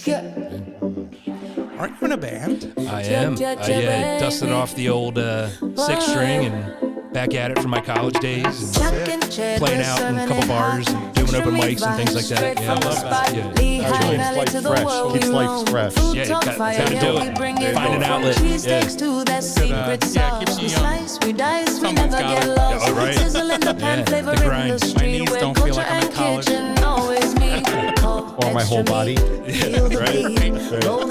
Aren't you in a band? I am. I dusted off the old six string and back at it from my college days and playing out in a couple bars and doing open mics and things like that. Yeah, I love that. Yeah. Keeps life fresh. Yeah, you gotta do it. Find an outlet. Yeah. Keeps you young. Someone's got it. Oh, right. Yeah, the grind. My knees don't feel like I'm in college. Or my whole body. Yeah, right. Oh,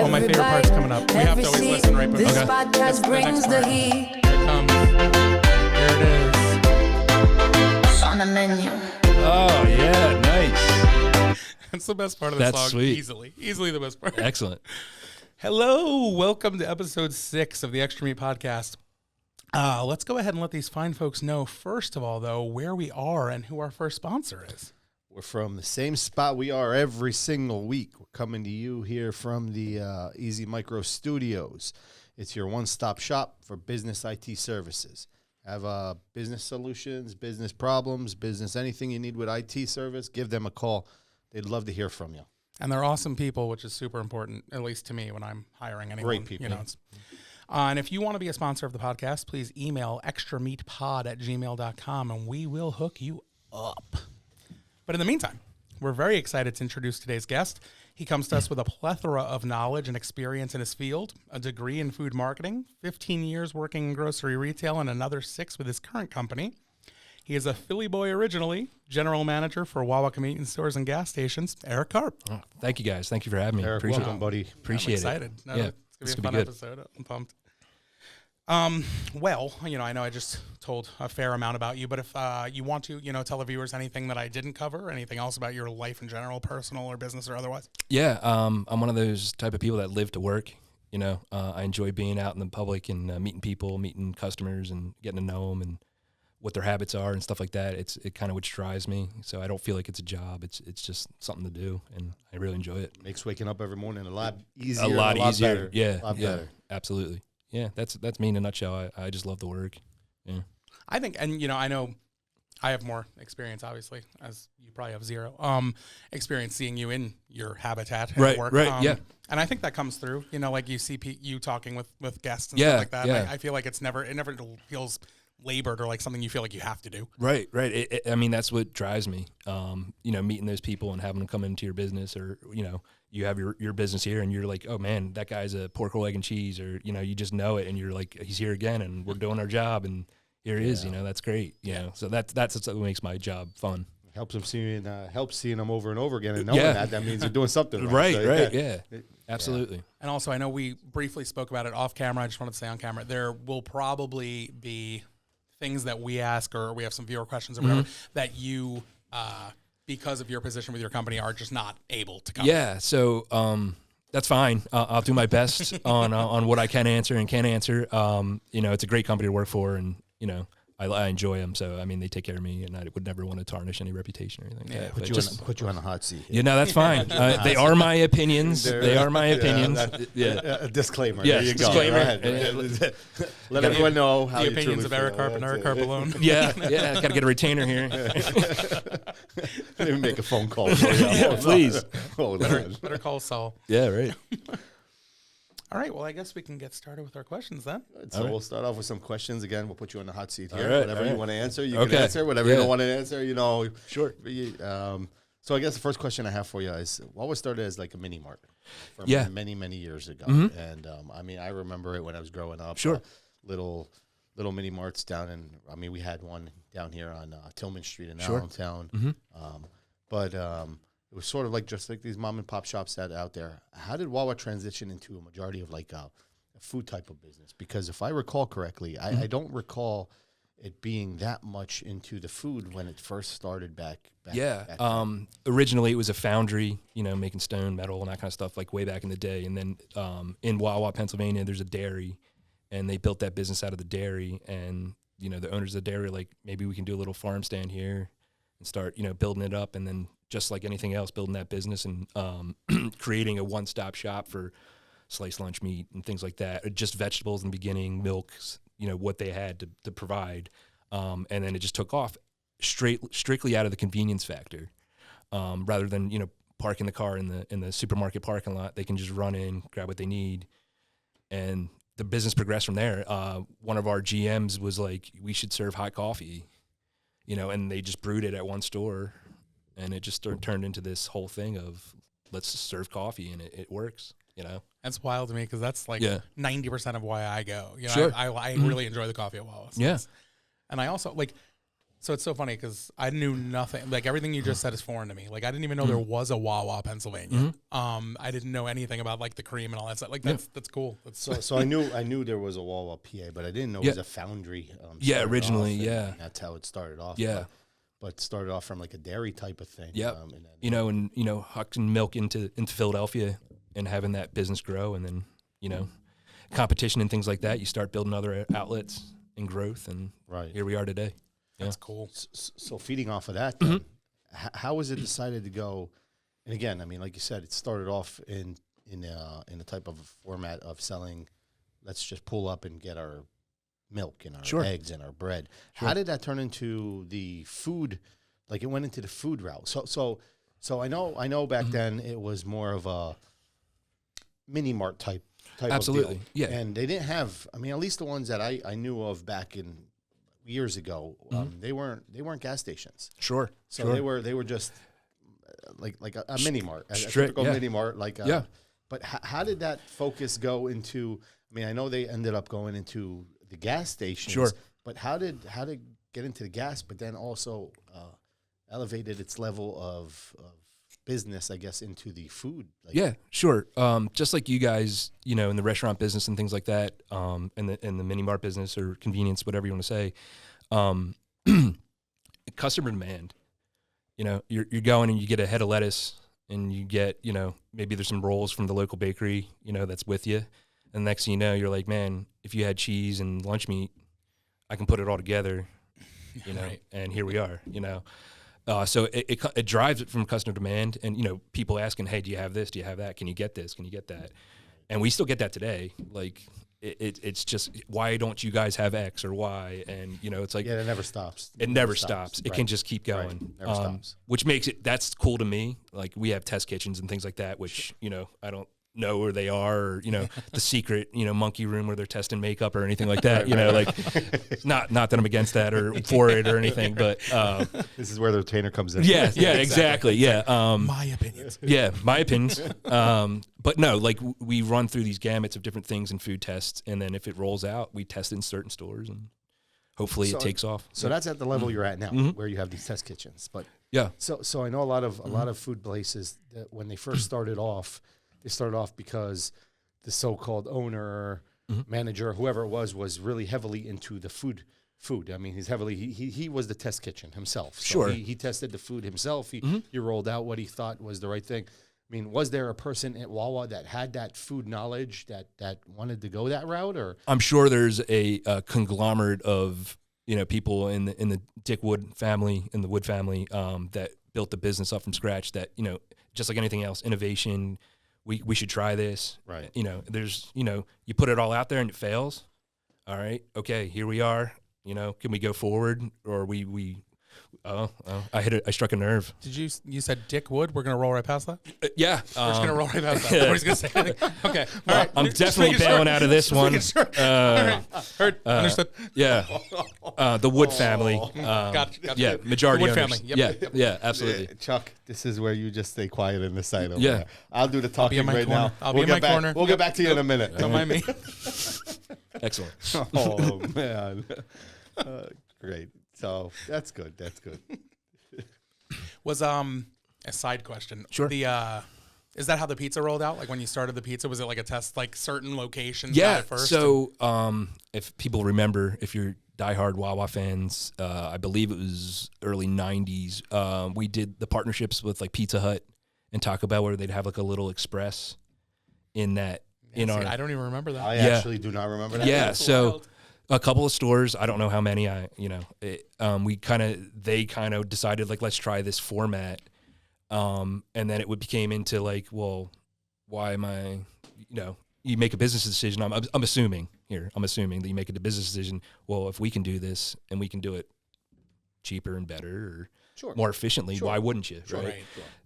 my favorite part's coming up. We have to always listen right before. Okay. That's the next part. Here it comes. Here it is. On the menu. Oh, yeah, nice. That's the best part of the That's song. sweet. Easily the best part. Excellent. Hello, welcome to episode 6 of the Extra Meat Podcast. Let's go ahead and let these fine folks know, first of all, though, where we are and who our first sponsor is. We're from the same spot we are every single week. We're coming to you here from the Easy Micro Studios. It's your one-stop shop for business IT services. Have business solutions, business problems, business anything you need with IT service, give them a call. They'd love to hear from you. And they're awesome people, which is super important, at least to me when I'm hiring anyone. Great people. You know, and if you want to be a sponsor of the podcast, please email extrameatpod@gmail.com and we will hook you up. But in the meantime, we're very excited to introduce today's guest. He comes to us with a plethora of knowledge and experience in his field, a degree in food marketing, 15 years working in grocery retail, and another 6 with his current company. He is a Philly boy originally, general manager for Wawa convenience stores and gas stations, Eric Karp. Oh, thank you, guys. Thank you for having me. Eric, Appreciate welcome, buddy. Appreciate I'm excited. it. No, Yeah, it's going to be a fun episode. I'm pumped. Well, I know I just told a fair amount about you, but if you want to, tell the viewers anything that I didn't cover, anything else about your life in general, personal or business or otherwise. Yeah, I'm one of those type of people that live to work. I enjoy being out in the public and meeting people, meeting customers, and getting to know them and what their habits are and stuff like that. It kind of which drives me. So I don't feel like it's a job. It's just something to do, and I really enjoy it. Makes waking up every morning a lot easier. A lot easier. Better. Yeah, a lot better. Absolutely. Yeah, that's me in a nutshell. I just love the work. Yeah. I think, and I know I have more experience, obviously, as you probably have zero experience seeing you in your habitat and work. Right, yeah. And I think that comes through, like you see you talking with guests and Yeah, stuff like that. yeah. I feel like it never feels labored or like something you feel like you have to do. Right. I mean, that's what drives me. Meeting those people and having them come into your business, or you have your business here, and you're like, oh man, that guy's a pork roll, egg and cheese, or you just know it, and you're like, he's here again, and we're doing our job, and here he is. That's great. So that's what makes my job fun. Helps them seeing them over and over again, and knowing that means they're doing something right. Right. Yeah. Absolutely. Yeah. And also, I know we briefly spoke about it off camera. I just wanted to say on camera, there will probably be things that we ask, or we have some viewer questions or whatever, that you, because of your position with your company, are just not able to cover. Yeah, so that's fine. I'll do my best on what I can answer and can't answer. It's a great company to work for, and I enjoy them. So I mean, they take care of me, and I would never want to tarnish any reputation or anything. Yeah, like that. Put you on the hot seat. Here. That's fine. They are my opinions. They are my opinions. A disclaimer. Yes, there you disclaimer. Go. Let everyone know how the you opinions of Eric Karp and Eric Karp alone. Yeah. Got to get a retainer here. Let me make a phone call. Please. Better call Saul. Yeah, right. All right, well, I guess we can get started with our questions then. So we'll start off with some questions. Again, we'll put you on the hot seat here. All right, whatever you want to answer, you can answer. Whatever you don't want to answer, Sure. So I guess the first question I have for you is, Wawa started as like a mini mart from many, many years ago. Mm-hmm. And I remember it when I was growing up. Sure. Little mini marts down in, we had one down here on Tillman Street in Sure. Allentown. Mm-hmm. But it was sort of like just like these mom and pop shops that out there. How did Wawa transition into a majority of like a food type of business? Because if I recall correctly, I don't recall it being that much into the food when it first started back originally it was a foundry, making stone, metal, and that kind of stuff, like way back in the day. And then in Wawa, Pennsylvania, there's a dairy, and they built that business out of the dairy. And the owners of the dairy, like, maybe we can do a little farm stand here and start building it up. And then just like anything else, building that business and creating a one-stop shop for sliced lunch meat and things like that, just vegetables in the beginning, milks, what they had to provide. And then it just took off strictly out of the convenience factor, rather than, parking the car in the supermarket parking lot. They can just run in, grab what they need, and the business progressed from there. One of our GMs was like, we should serve hot coffee, and they just brewed it at one store, and it just turned into this whole thing of let's serve coffee, and it works. That's wild to me because that's like 90% of why I go. Sure. I really enjoy the coffee at Wawa. And I also so it's so funny because I knew nothing. Like everything you just said is foreign to me. Like I didn't even know there was a Wawa, Pennsylvania. I didn't know anything about like the cream and all that stuff. Like that's cool. So I knew there was a Wawa, PA, but I didn't know it was a foundry. Originally, that's how it started off. Yeah. But started off from like a dairy type of thing. Yeah. Hucking milk into Philadelphia and having that business grow, and then competition and things like that. You start building other outlets and growth, and here we are today. That's cool. So feeding off of that, then, how was it decided to go? And again, I mean, like you said, it started off in a type of a format of selling. Let's just pull up and get our milk and our eggs and our bread. How did that turn into the food? Like it went into the food route. So I know back then it was more of a mini mart type Absolutely. of deal. Yeah. And they didn't have, I mean, at least the ones that I knew of back in years ago, they weren't gas stations. Sure. So they were just like a mini mart, a Strict, typical mini mart. But how did that focus go into? I mean, I know they ended up going into the gas stations. Sure. But how did get into the gas? But then also elevated its level of business, I guess, into the food. Yeah, sure. Just like you guys, in the restaurant business and things like that, and the mini mart business or convenience, whatever you want to say, customer demand. You're going and you get a head of lettuce, and you get, maybe there's some rolls from the local bakery, that's with you, and the next thing you know, you're like, man, if you had cheese and lunch meat, I can put it all together, and here we are, So it drives it from customer demand, and people asking, "Hey, do you have this? Do you have that? Can you get this? Can you get that?" And we still get that today. Like it's just, why don't you guys have X or Y? And it's like it never stops. It never stops. It can just keep going. Never stops. Which makes that's cool to me. Like we have test kitchens and things like that, which I don't know where they are, or the secret monkey room where they're testing makeup or anything like that. Like not that I'm against that or for it or anything, but this is where the retainer comes in. Yeah, exactly. Yeah, my opinions. Yeah, my opinions. But no, like we run through these gamuts of different things in food tests, and then if it rolls out, we test it in certain stores, and hopefully it takes off. So that's at the level you're at now, where you have these test kitchens. But yeah, so I know a lot of food places that when they first started off. They started off because the so-called owner, manager, whoever it was really heavily into the food. I mean, he was the test kitchen himself. So sure. He tested the food himself. He rolled out what he thought was the right thing. I mean, was there a person at Wawa that had that food knowledge that wanted to go that route? Or I'm sure there's a conglomerate of people in the Dick Wood family, in the Wood family, that built the business up from scratch. That just like anything else, innovation. We should try this. Right. There's, you put it all out there and it fails. All right. Okay. Here we are. Can we go forward, or I struck a nerve. Did you said Dick Wood? We're going to roll right past that? Yeah. We're just going to roll right past that. Nobody's going to say anything. Okay. All right. I'm definitely bailing out of this one. All right. Heard. Understood. Yeah. The Wood family. Gotcha. Yeah. Majority the Wood owners. family. Yep. Yeah, absolutely. Chuck, this is where you just stay quiet in the side. Yeah. There. I'll do the talking right corner. now. I'll be in my corner. We'll get back to you in a minute. Don't mind me. Excellent. Oh, man. Great. So that's good. Was a side question. Sure. Is that how the pizza rolled out? Like when you started the pizza, was it like a test, like certain locations? Yeah. At first So if people remember, if you're diehard Wawa fans, I believe it was early 90s, we did the partnerships with like Pizza Hut and Taco Bell, where they'd have like a little express in that. I don't even remember that. I actually do not remember that. Yeah. That's So. wild. A couple of stores, I don't know how many. They kind of decided like, let's try this format, and then it became into like, well, why am I? You make a business decision. I'm assuming that you make a business decision. Well, if we can do this and we can do it cheaper and better or more efficiently, why wouldn't you? Sure. Right.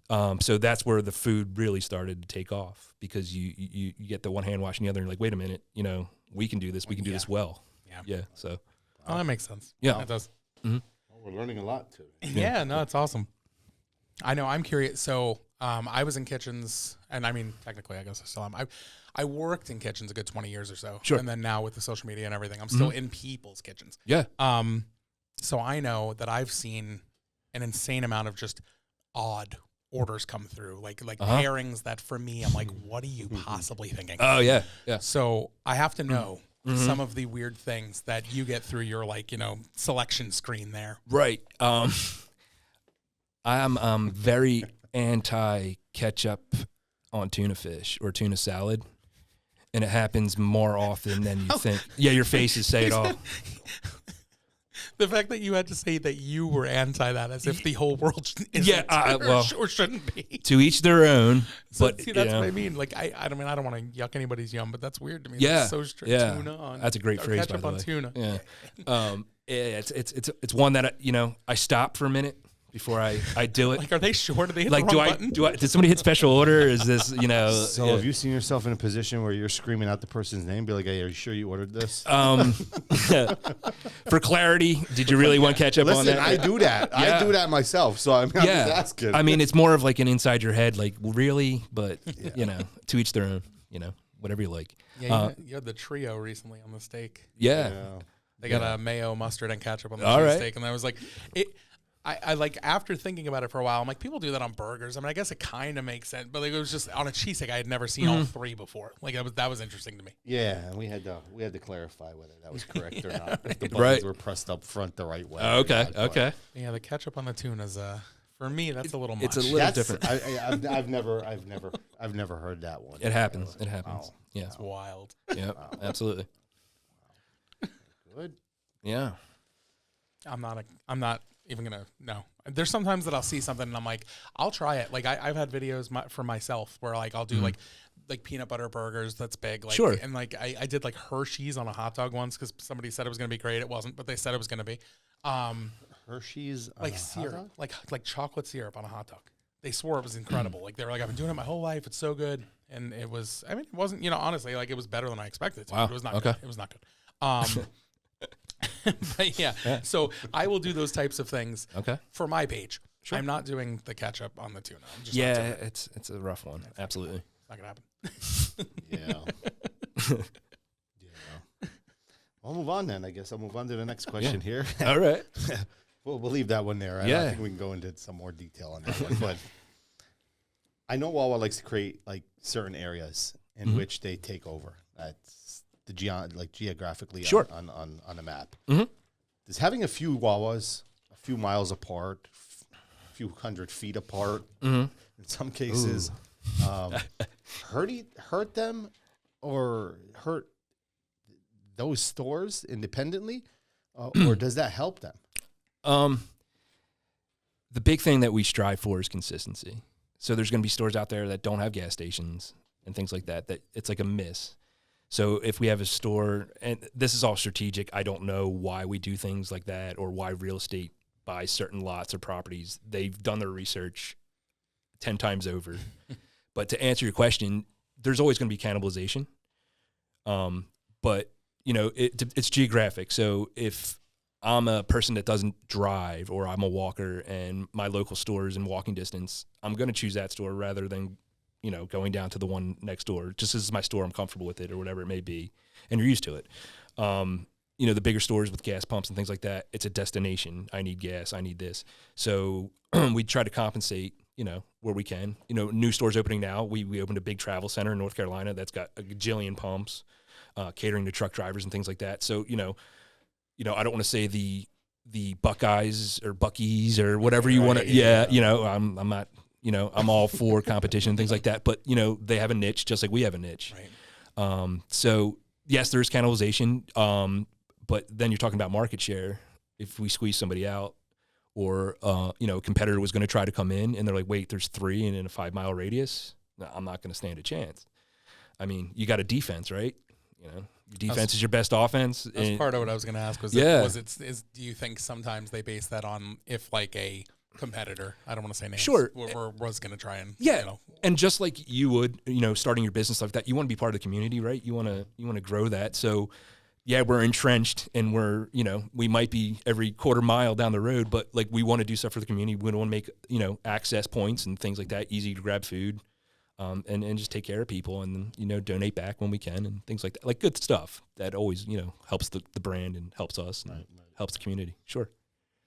So that's where the food really started to take off, because you get the one hand washing the other, and you're like, wait a minute, we can do this. We can do this well. Yeah. So. Oh, that makes sense. Yeah. That does. Well, we're learning a lot too. Yeah, no, it's awesome. I know. I'm curious. So I was in kitchens, and I mean, technically, I guess I still am. I worked in kitchens a good 20 years or so. Sure. And then now with the social media and everything, I'm still in people's kitchens. Yeah. So I know that I've seen an insane amount of just odd orders come through, like pairings that for me, I'm like, what are you possibly thinking? Oh yeah. Yeah. So I have to know some of the weird things that you get through your selection screen there. Right. I'm very anti ketchup on tuna fish or tuna salad, and it happens more often than you think. Yeah, your faces say it all. The fact that you had to say that you were anti that, as if the whole world is or shouldn't be. To each their own. So, but see, that's what I mean. Like, I don't want to yuck anybody's yum, but that's weird to me. Yeah, That's so strict. Tuna on. That's a great phrase. Ketchup by the on way. tuna. Yeah. It's one that I stop for a minute before I do it. Like, are they sure? Do they hit like, the wrong button? did somebody hit special order? Is this, So have you seen yourself in a position where you're screaming out the person's name? Be like, hey, are you sure you ordered this? For clarity, did you really want ketchup on that? I do that. I do that myself. So I'm just asking. I mean, it's more of like an inside your head, like, really? But, to each their own, whatever you like. Yeah, you had the trio recently on the steak. Yeah. They got a mayo, mustard, and ketchup on the All right. steak. And I was like, I like, after thinking about it for a while, I'm like, people do that on burgers. I mean, I guess it kind of makes sense, but like, it was just on a cheesesteak. I had never seen all three before. Like, that was interesting to me. Yeah, and we had to clarify whether that was correct or not. If the buttons were pressed up front the right way. Okay. Yeah, the ketchup on the tuna is for me, that's a little much. It's a little different. I've never heard that one. It happens. It happens. Oh. Yeah. It's wild. Yeah. Absolutely. Good. Yeah. I'm not even gonna no. There's sometimes that I'll see something and I'm like, I'll try it. Like I've had videos for myself where like I'll do like peanut butter burgers. That's big. Like, sure. And like I did like Hershey's on a hot dog once because somebody said it was gonna be great. It wasn't, but they said it was gonna be. Hershey's on like a syrup, hot dog? like chocolate syrup on a hot dog. They swore it was incredible. Like they were like, I've been doing it my whole life. It's so good. And it was. I mean, it wasn't. Honestly, like it was better than I expected it to. Wow. It was not Okay. good. It was not good. But yeah, so I will do those types of things for my page. Sure. I'm not doing the ketchup on the tuna. I'm just not doing it. It's a rough one. Absolutely. It's not gonna happen. Yeah. I'll move on then. I guess I'll move on to the next question here. All right. We'll leave that one there. I think we can go into some more detail on that one. But I know Wawa likes to create like certain areas in which they take over. That's the geographically on the map. Does having a few Wawas, a few miles apart, a few 100 feet apart, in some cases, hurt them or hurt those stores independently, or does that help them? The big thing that we strive for is consistency. So there's going to be stores out there that don't have gas stations and things like that, that it's like a miss. So if we have a store, and this is all strategic, I don't know why we do things like that or why real estate buys certain lots or properties. They've done their research 10 times over. But to answer your question, there's always going to be cannibalization. But, it's geographic. So if I'm a person that doesn't drive or I'm a walker and my local store is in walking distance, I'm going to choose that store rather than going down to the one next door. Just as my store, I'm comfortable with it or whatever it may be, and you're used to it. The bigger stores with gas pumps and things like that, it's a destination. I need gas. I need this. So we try to compensate, where we can. New stores opening now. We opened a big travel center in North Carolina that's got a gajillion pumps, catering to truck drivers and things like that. So, I don't want to say the Buckeyes or Buckies or whatever you want to. Yeah, I'm not. I'm all for competition and things like that, but they have a niche just like we have a niche. Right. So yes, there's cannibalization, but then you're talking about market share. If we squeeze somebody out, or a competitor was going to try to come in, and they're like, "Wait, there's 3 and in a 5-mile radius." No, I'm not going to stand a chance. I mean, you got a defense, right? Your defense is your best offense. That's part of what I was going to ask. Do you think sometimes they base that on if like a competitor. I don't want to say names. Sure. We're was going to try and, And just like you would, starting your business like that, you want to be part of the community, right? You want to grow that. So yeah, we're entrenched and we might be every quarter mile down the road, but like we want to do stuff for the community. We want to make, access points and things like that, easy to grab food, and just take care of people and, donate back when we can and things like that. Like good stuff that always, helps the brand and helps us and helps the community. Sure.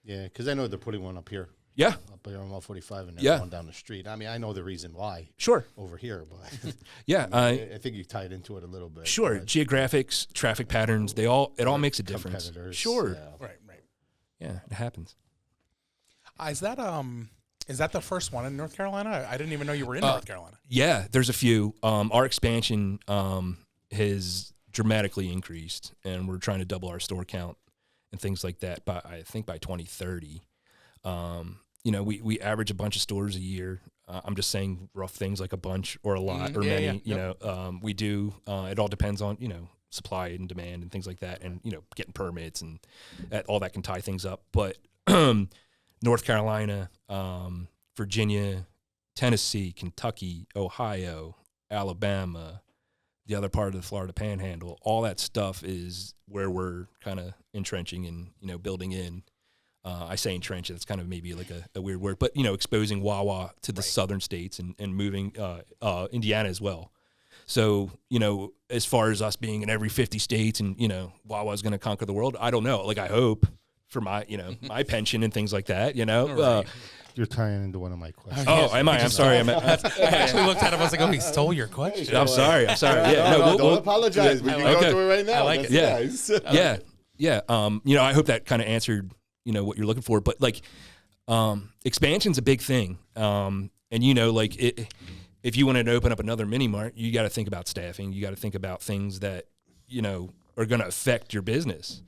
Yeah, because I know they're putting one up here. Yeah. Up here on 145 and they're going down the street. I mean, I know the reason why. Sure. Over here, but yeah, I think you tied into it a little bit. Sure. Geographics, traffic patterns, it all makes a difference. Sure. Yeah. Right. Yeah, it happens. Is that the first one in North Carolina? I didn't even know you were in North Carolina. Yeah, there's a few. Our expansion has dramatically increased, and we're trying to double our store count and things like that. I think by 2030, we average a bunch of stores a year. I'm just saying rough things like a bunch or a lot or many. We do. It all depends on supply and demand and things like that, and getting permits and all that can tie things up. But North Carolina, Virginia, Tennessee, Kentucky, Ohio, Alabama, the other part of the Florida Panhandle, all that stuff is where we're kind of entrenching and building in. I say entrench, it's kind of maybe like a weird word, but exposing Wawa to the southern states and moving Indiana as well. So as far as us being in every 50 states and Wawa is going to conquer the world, I don't know. Like I hope for my my pension and things like that. You're tying into one of my questions. Oh, am I? I'm sorry. I actually looked at him. I was like, oh, he stole your question. I'm sorry. Yeah, no, don't apologize. We can go through it right now. I like it. Nice. Yeah. I hope that kind of answered what you're looking for. But like, expansion's a big thing. If you wanted to open up another mini mart, you got to think about staffing. You got to think about things that are going to affect your business.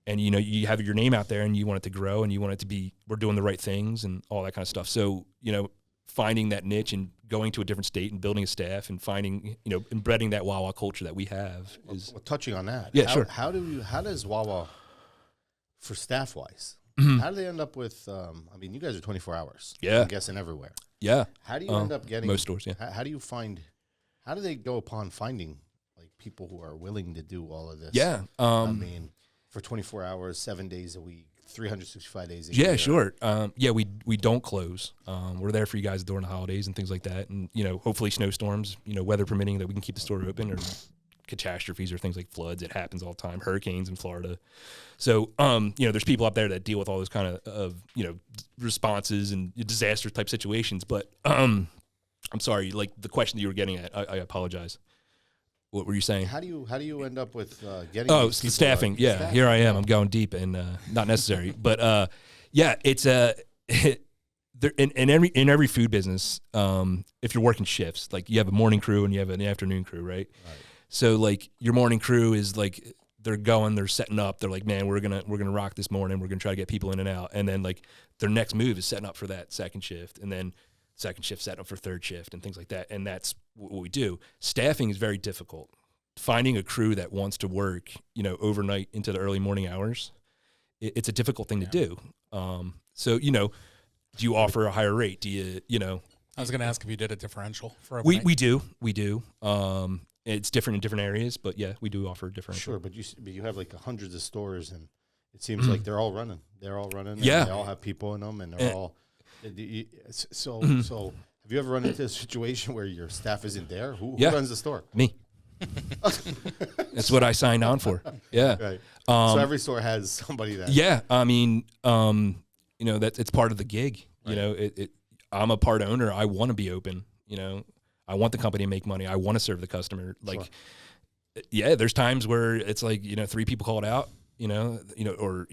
And, you have your name out there and you want it to grow and you want it to be, we're doing the right things and all that kind of stuff. So, finding that niche and going to a different state and building a staff and finding, embedding that Wawa culture that we have is. Well, touching on that. Yeah, sure. How does Wawa, for staff wise, how do they end up with, you guys are 24 hours. Yeah. I'm guessing everywhere. Yeah. How do you end up getting. Most stores, yeah. How do they go upon finding like people who are willing to do all of this? Yeah. For 24 hours, 7 days a week, 365 days a year. Yeah, sure. We don't close. We're there for you guys during the holidays and things like that. And, hopefully snowstorms, weather permitting, that we can keep the store open, or catastrophes or things like floods. It happens all the time. Hurricanes in Florida. So, there's people out there that deal with all those kind of responses and disaster type situations. But I'm sorry, like the question that you were getting at, I apologize. What were you saying? How do you end up with getting? Oh, it's the staffing. Staffing. Here I am. I'm going deep and not necessary, but it's in every food business. If you're working shifts, like you have a morning crew and you have an afternoon crew, right? So like your morning crew is like they're setting up. They're like, man, we're gonna rock this morning. We're gonna try to get people in and out, and then like their next move is setting up for that second shift, and then second shift set up for third shift and things like that. And that's what we do. Staffing is very difficult. Finding a crew that wants to work, overnight into the early morning hours, it's a difficult thing to do. So, do you offer a higher rate? Do you, I was going to ask if you did a differential for overnight. We do. It's different in different areas, but yeah, we do offer a differential. Sure, but you have like hundreds of stores and it seems like they're all running. Yeah. And they all have people in them and they're all. So have you ever run into a situation where your staff isn't there? Who runs the store? Me. That's what I signed on for. Yeah. Right. So every store has somebody that. Yeah. That it's part of the gig. Right. I'm a part owner. I want to be open. I want the company to make money. I want to serve the customer. Like, yeah, there's times where it's like, 3 people called out. Or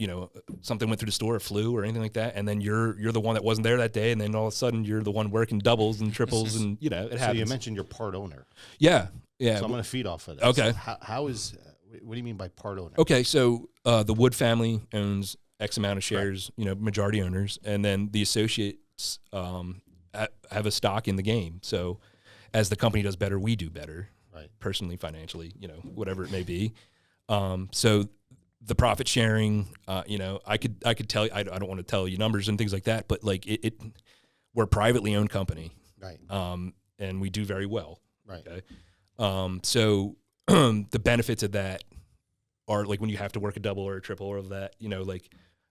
something went through the store, a flu or anything like that, and then you're the one that wasn't there that day, and then all of a sudden you're the one working doubles and triples, and it happens. So you mentioned you're part owner. Yeah. So I'm going to feed off of that. Okay. So how is? What do you mean by part owner? Okay, so the Wood family owns X amount of shares, majority owners, and then the associates have a stock in the game. So as the company does better, we do better. Right. Personally, financially, whatever it may be. So the profit sharing, I could tell you, I don't want to tell you numbers and things like that, but like we're a privately owned company. Right. And we do very well. Right. Okay. So the benefits of that are like when you have to work a double or a triple or of that, like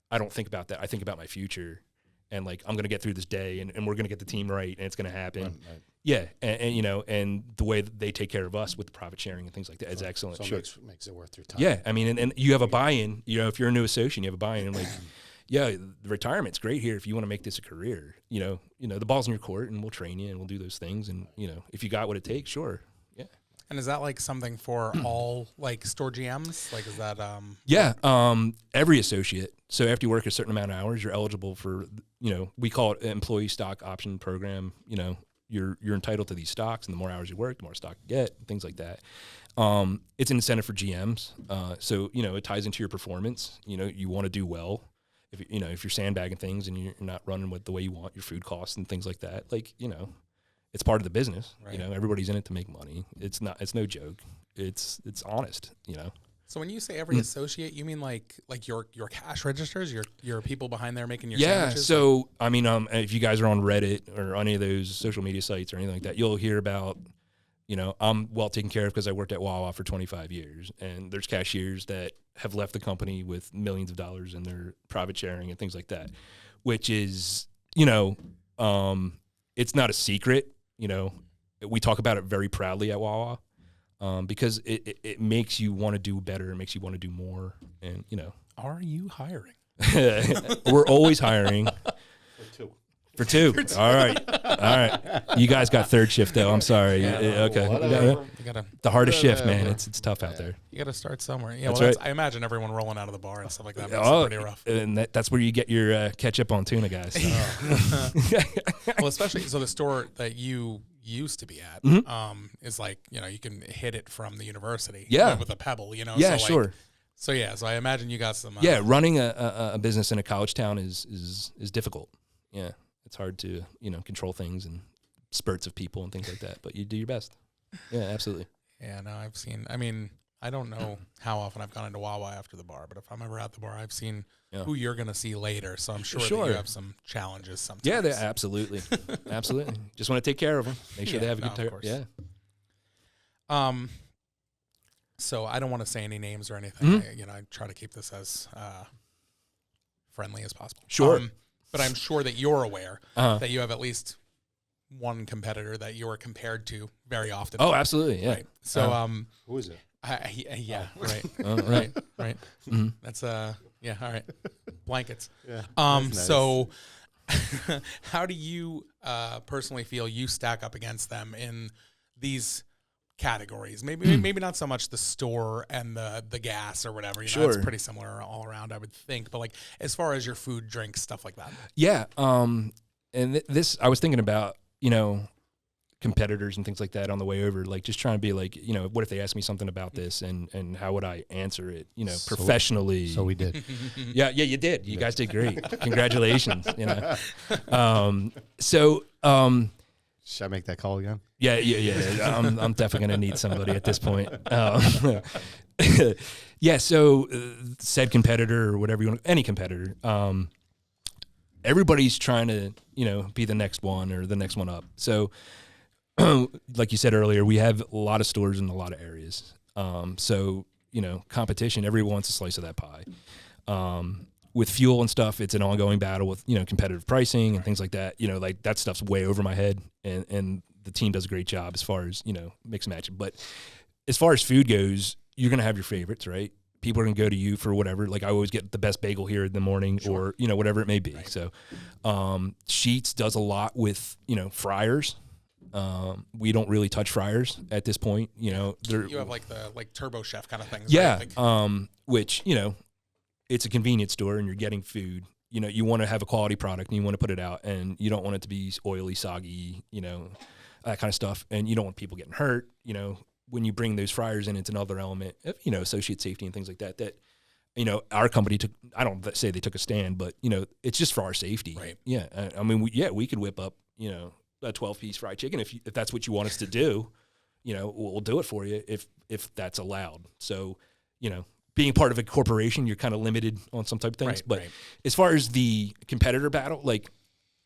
I don't think about that. I think about my future and like, I'm going to get through this day and we're going to get the team right and it's going to happen. Right. Yeah. And the way that they take care of us with the profit sharing and things like that is excellent. So sure. makes it worth your time. Yeah. I mean, and you have a buy-in, if you're a new associate, you have a buy-in and like, yeah, the retirement's great here if you want to make this a career. The ball's in your court and we'll train you and we'll do those things. And, if you got what it takes, sure. Yeah. And is that like something for all like store GMs? Like, is that, Yeah. Every associate. So after you work a certain amount of hours, you're eligible for, we call it employee stock option program. You're entitled to these stocks, and the more hours you work, the more stock you get, things like that. It's an incentive for GMs. So, it ties into your performance. You want to do well. If you're sandbagging things and you're not running with the way you want, your food costs and things like that, like, it's part of the business. Right. Everybody's in it to make money. It's no joke. It's honest, So when you say every associate, you mean like your cash registers, your people behind there making your yeah. sandwiches? So, I mean, if you guys are on Reddit or any of those social media sites or anything like that, you'll hear about, I'm well taken care of because I worked at Wawa for 25 years, and there's cashiers that have left the company with millions of dollars in their profit sharing and things like that, which is, it's not a secret. We talk about it very proudly at Wawa because it makes you want to do better. It makes you want to do more. And, Are you hiring? We're always hiring. For two. All right. You guys got third shift though. I'm sorry. Okay. You gotta, the hardest shift, man. It's tough out there. You got to start somewhere. Yeah. That's well, right. I imagine everyone rolling out of the bar and stuff like that makes it pretty rough. And that's where you get your ketchup on tuna, guys. Well, especially so the store that you used to be at is like, you can hit it from the university. Yeah. With a pebble, Yeah, so sure. So yeah, so I imagine you got some. Running a business in a college town is difficult. Yeah. It's hard to, control things and spurts of people and things like that, but you do your best. Yeah, absolutely. Yeah, no, I don't know how often I've gone into Wawa after the bar, but if I'm ever at the bar, I've seen who you're going to see later. So I'm sure that you have some challenges sometimes. Yeah, absolutely. Absolutely. Just want to take care of them. Make sure they have a good time. Yeah. So I don't want to say any names or anything. I try to keep this as friendly as possible. Sure. But I'm sure that you're aware that you have at least one competitor that you are compared to very often. Oh, absolutely. Yeah. Right. So, who is it? Yeah. Right. Right. Mm-hmm. That's yeah. All right. Blankets. Yeah. Nice. So, how do you personally feel you stack up against them in these categories? Maybe not so much the store and the gas or whatever. Sure. It's pretty similar all around, I would think. But like as far as your food, drink, stuff like that. Yeah. And this I was thinking about, competitors and things like that on the way over, like just trying to be like, what if they asked me something about this and how would I answer it, professionally? So we did. Yeah, you did. You guys did great. Congratulations. Should I make that call again? Yeah. I'm definitely gonna need somebody at this point. Yeah. So said competitor or whatever you want, any competitor. Everybody's trying to, be the next one or the next one up. So, like you said earlier, we have a lot of stores in a lot of areas. So, competition, everyone wants a slice of that pie. With fuel and stuff, it's an ongoing battle with, competitive pricing and things like that. Like that stuff's way over my head, and the team does a great job as far as, mix and match. But as far as food goes, you're going to have your favorites, right? People are going to go to you for whatever. Like I always get the best bagel here in the morning or, whatever it may be. Right. So Sheets does a lot with, fryers. We don't really touch fryers at this point. You have like the Turbo Chef kind of things. Yeah. Right? Which, it's a convenience store and you're getting food. You want to have a quality product and you want to put it out and you don't want it to be oily, soggy, that kind of stuff. And you don't want people getting hurt. When you bring those fryers in, it's another element of, associate safety and things like that, our company took, I don't say they took a stand, but, it's just for our safety. Right. Yeah. We could whip up, a 12-piece fried chicken if that's what you want us to do, we'll do it for you if that's allowed. So, being part of a corporation, you're kind of limited on some type of things. Right, But right. as far as the competitor battle, like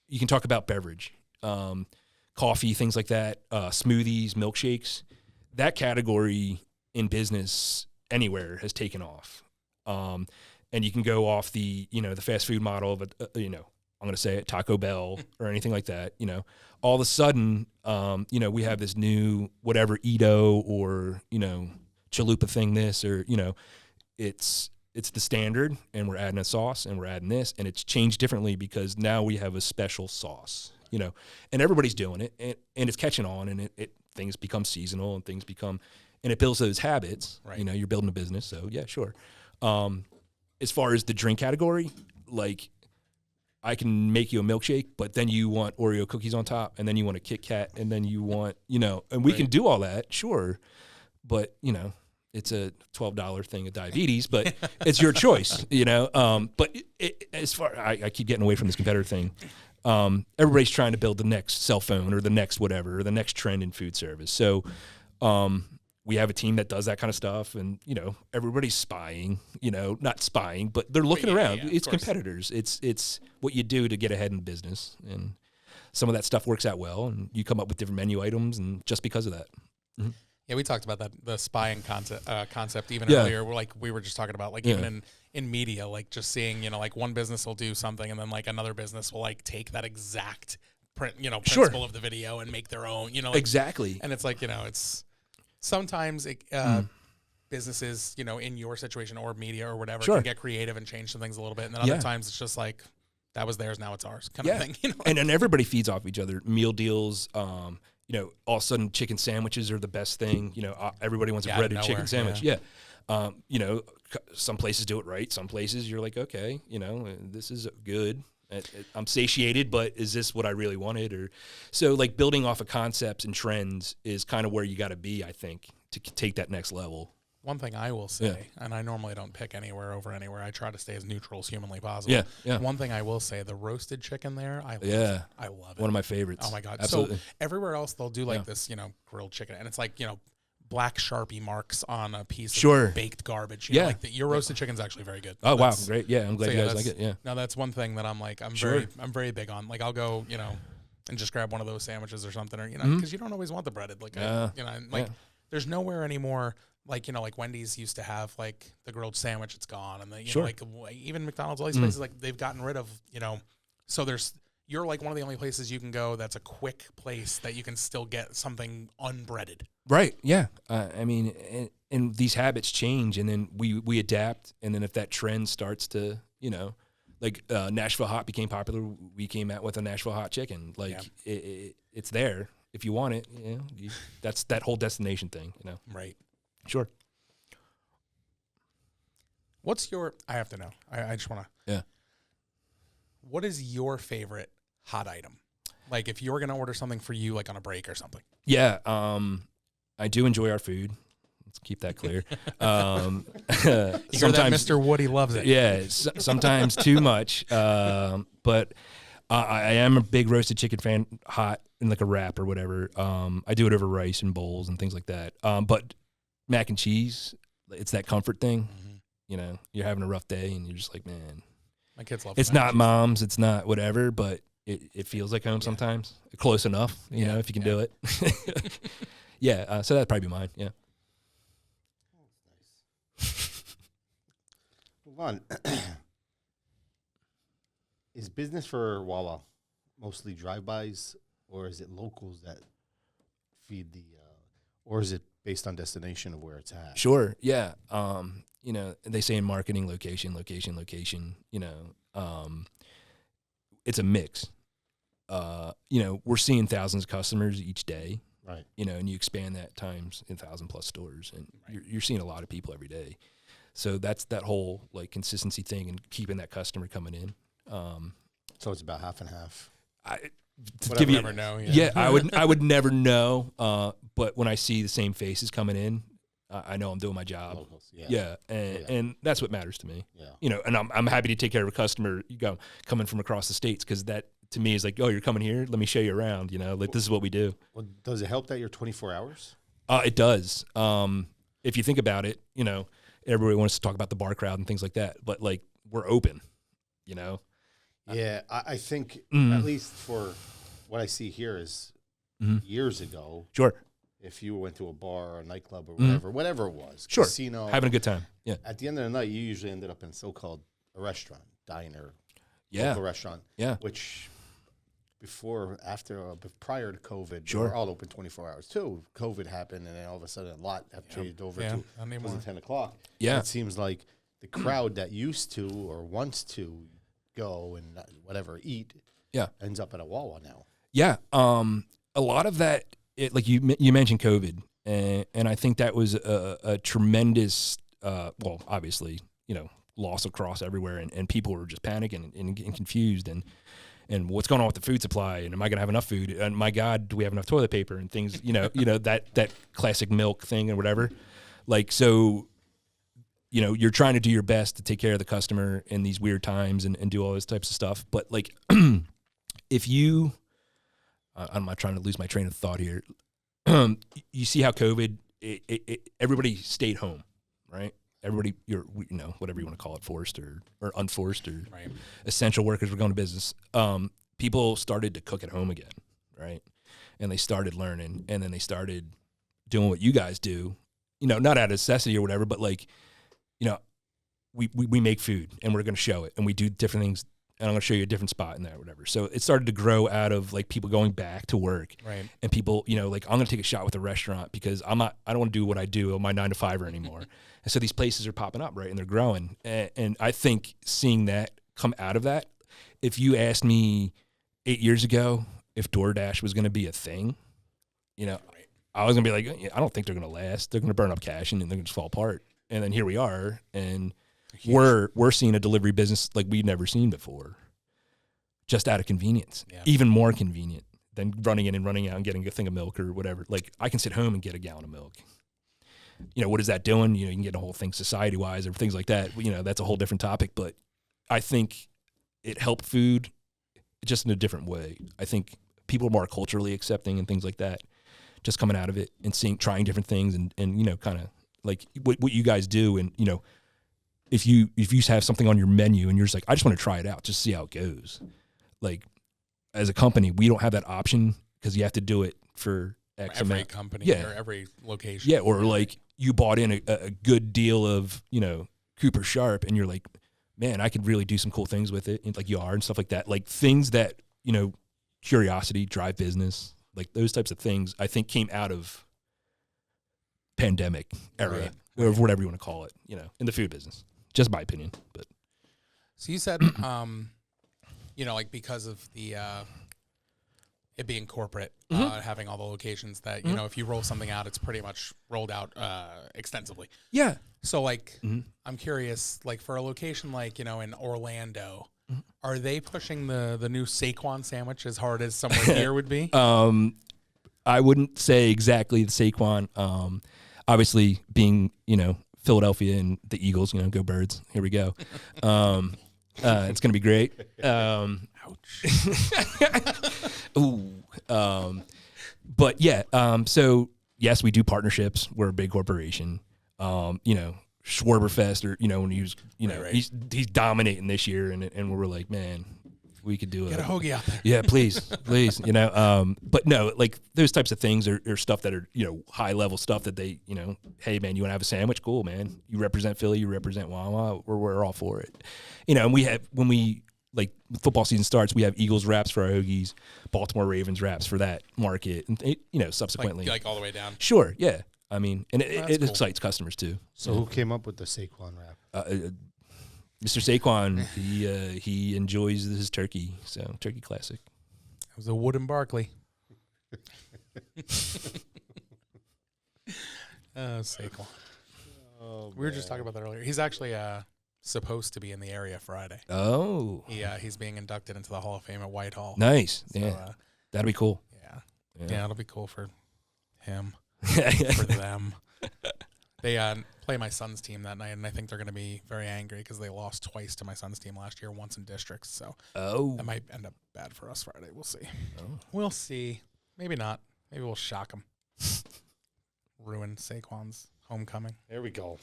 you can talk about beverage, coffee, things like that, smoothies, milkshakes. That category in business anywhere has taken off. And you can go off the, the fast food model of, I'm going to say it, Taco Bell or anything like that. All of a sudden, we have this new whatever Edo or, chalupa thing, this or, it's the standard, and we're adding a sauce and we're adding this, and it's changed differently because now we have a special sauce, and everybody's doing it, and it's catching on, and things become seasonal, and and it builds those habits. Right. You're building a business, so yeah, sure. As far as the drink category, like I can make you a milkshake, but then you want Oreo cookies on top, and then you want a Kit Kat, and then you want, and we can do all that, sure, but it's a $12 thing of diabetes, but it's your choice, But as far, I keep getting away from this competitor thing. Everybody's trying to build the next cell phone or the next whatever, or the next trend in food service. So we have a team that does that kind of stuff, and everybody's spying. Not spying, but they're looking around. Yeah, it's competitors. It's what you do to get ahead in business, and some of that stuff works out well, and you come up with different menu items, and just because of that. Mm-hmm. Yeah, we talked about that, the spying concept even earlier. We were just talking about even in media, like just seeing, like one business will do something, and then like another business will like take that exact principle of the video and make their own, exactly. And it's like, it's sometimes businesses, in your situation or media or whatever, can get creative and change some things a little bit. And then other times it's just like, that was theirs, now it's ours kind of thing. And then everybody feeds off each other. Meal deals, all of a sudden chicken sandwiches are the best thing. Everybody wants a breaded chicken sandwich. Yeah. Some places do it right. Some places you're like, okay, this is good. I'm satiated, but is this what I really wanted? Or so like building off of concepts and trends is kind of where you got to be, I think, to take that next level. One thing I will say, and I normally don't pick anywhere over anywhere. I try to stay as neutral as humanly possible. Yeah. One thing I will say, the roasted chicken there, I love it. One of my favorites. Oh my God. Absolutely. So everywhere else they'll do like this, grilled chicken, and it's like, black Sharpie marks on a piece of baked garbage. Your roasted chicken's actually very good. Oh, wow. Great. Yeah. I'm glad you guys like it. Yeah. Now that's one thing that I'm like, I'm very big on. Like I'll go, and just grab one of those sandwiches or something, or, because you don't always want the breaded. Like, there's nowhere anymore. Like, like Wendy's used to have like the grilled sandwich, it's gone. And like even McDonald's, all these places, like they've gotten rid of, so you're like one of the only places you can go that's a quick place that you can still get something unbreaded. Right. Yeah. And these habits change, and then we adapt. And then if that trend starts to, like Nashville Hot became popular, we came out with a Nashville Hot chicken. Like it's there if you want it. That's that whole destination thing. Right. Sure. What's your? I have to know. I just want to. Yeah. What is your favorite hot item? Like if you're gonna order something for you, like on a break or something. Yeah. I do enjoy our food. Let's keep that clear. Sometimes Mr. Woody loves it. Yeah. Sometimes too much. But I am a big roasted chicken fan, hot in like a wrap or whatever. I do it over rice and bowls and things like that. But mac and cheese, it's that comfort thing. Mm-hmm. You're having a rough day and you're just like, man, my kids love it. It's not mom's, it's not whatever, but it feels like home sometimes. Close enough, if you can do it. Yeah, so that'd probably be mine. Yeah. Move on. Is business for Wawa mostly drive-bys, or is it locals that feed or is it based on destination of where it's at? Sure. Yeah. They say in marketing, location. It's a mix. We're seeing thousands of customers each day. Right. And you expand that times 1,000+ stores, and you're seeing a lot of people every day. So that's that whole like consistency thing and keeping that customer coming in. So it's about half and half. You never know. Yeah, I would never know. But when I see the same faces coming in, I know I'm doing my job. Locals, And that's what matters to me. Yeah. And I'm happy to take care of a customer coming from across the states, because that to me is like, oh, you're coming here, let me show you around. Like this is what we do. Well, does it help that you're 24 hours? It does. If you think about it, everybody wants to talk about the bar crowd and things like that. But like, we're open, you know? Yeah, I think Mhm. at least for what I see here is Mhm. years ago, Sure. if you went to a bar or a nightclub or Mhm. whatever it was, Sure. casino, Having a good time. Yeah. at the end of the night, you usually ended up in so-called a restaurant, diner, Yeah. local restaurant, Yeah. which prior to COVID, Sure. they were all open 24 hours too. COVID happened, and then all of a sudden a lot have changed over Yeah, to not anymore. wasn't 10 o'clock. Yeah. It seems like the crowd that used to or wants to go and whatever eat Yeah. ends up at a Wawa now. Yeah. A lot of that, like you mentioned COVID, and I think that was a tremendous, well, obviously, you know, loss across everywhere, and people were just panicking and confused, and what's going on with the food supply, and am I going to have enough food? And my God, do we have enough toilet paper and things? You know, that classic milk thing or whatever. Like, so, you know, you're trying to do your best to take care of the customer in these weird times and do all those types of stuff. But like, if you, I'm not trying to lose my train of thought here. You see how COVID, everybody stayed home, right? Everybody, whatever you want to call it, forced or unforced or Right. essential workers were going to business. People started to cook at home again, right? And they started learning, and then they started doing what you guys do, you know, not out of necessity or whatever, but like, you know, we make food and we're going to show it, and we do different things, and I'm going to show you a different spot in there or whatever. So it started to grow out of like people going back to work, Right. and people, you know, like, I'm going to take a shot with a restaurant because I don't want to do what I do on my 9-to-5 anymore. And so these places are popping up, right? And they're growing. And I think seeing that come out of that, if you asked me 8 years ago if DoorDash was going to be a thing, you know, I was going to be like, I don't think they're going to last. They're going to burn up cash and they're going to just fall apart. And then here we are, and we're seeing a delivery business like we've never seen before, just out of convenience, even more convenient than running in and running out and getting a thing of milk or whatever. Like, I can sit home and get a gallon of milk. You know, what is that doing? You know, you can get a whole thing society-wise or things like that. You know, that's a whole different topic. But I think it helped food just in a different way. I think people are more culturally accepting and things like that, just coming out of it and trying different things and you know, kind of like what you guys do. And, you know, if you have something on your menu and you're just like, I just want to try it out, just see how it goes. Like, as a company, we don't have that option because you have to do it for X Every amount. company or every location. Yeah, or like you bought in a good deal of, you know, Cooper Sharp, and you're like, man, I could really do some cool things with it, and like you are and stuff like that. Like things that, you know, curiosity, drive business, like those types of things, I think came out of pandemic era or whatever you want to call it, you know, in the food business. Just my opinion, but. So you said, you know, like because of the it being corporate, having all the locations that, you know, if you roll something out, it's pretty much rolled out extensively. Yeah. So like, I'm curious, like for a location like, you know, in Orlando, are they pushing the new Saquon sandwich as hard as somewhere here would be? I wouldn't say exactly the Saquon. Obviously, being, you know, Philadelphia and the Eagles, you know, go Birds. Here we go. It's going to be great. Ouch. Ooh. But yeah, so yes, we do partnerships. We're a big corporation. You know, Schwarberfest, or, you know, when he was, you know, he's dominating this year, and we were like, man, we could do Get a hoagie out there. Yeah, please, you know. But no, like those types of things are stuff that are, you know, high level stuff that they, you know, hey man, you want to have a sandwich? Cool, man. You represent Philly, you represent Wawa. We're all for it, you know. And we have, when we, like, football season starts, we have Eagles wraps for our hoagies, Baltimore Ravens wraps for that market, and you know, subsequently, like all the way down. Sure, yeah. I mean, and it cool. excites customers too. So who came up with the Saquon wrap? Mr. Saquon, he enjoys his turkey, so turkey classic. It was a wooden Barkley. Saquon. Oh, We were just talking about that earlier. He's actually supposed to be in the area Friday. Oh, He's being inducted into the Hall of Fame at Whitehall. nice. So, Yeah, that'd be cool. Yeah, it'll be cool for him, for them. They play my son's team that night, and I think they're going to be very angry because they lost twice to my son's team last year, once in districts. So that might end up bad for us Friday. We'll see. Oh. We'll see. Maybe not. Maybe we'll shock them. ruin Saquon's homecoming. There we go.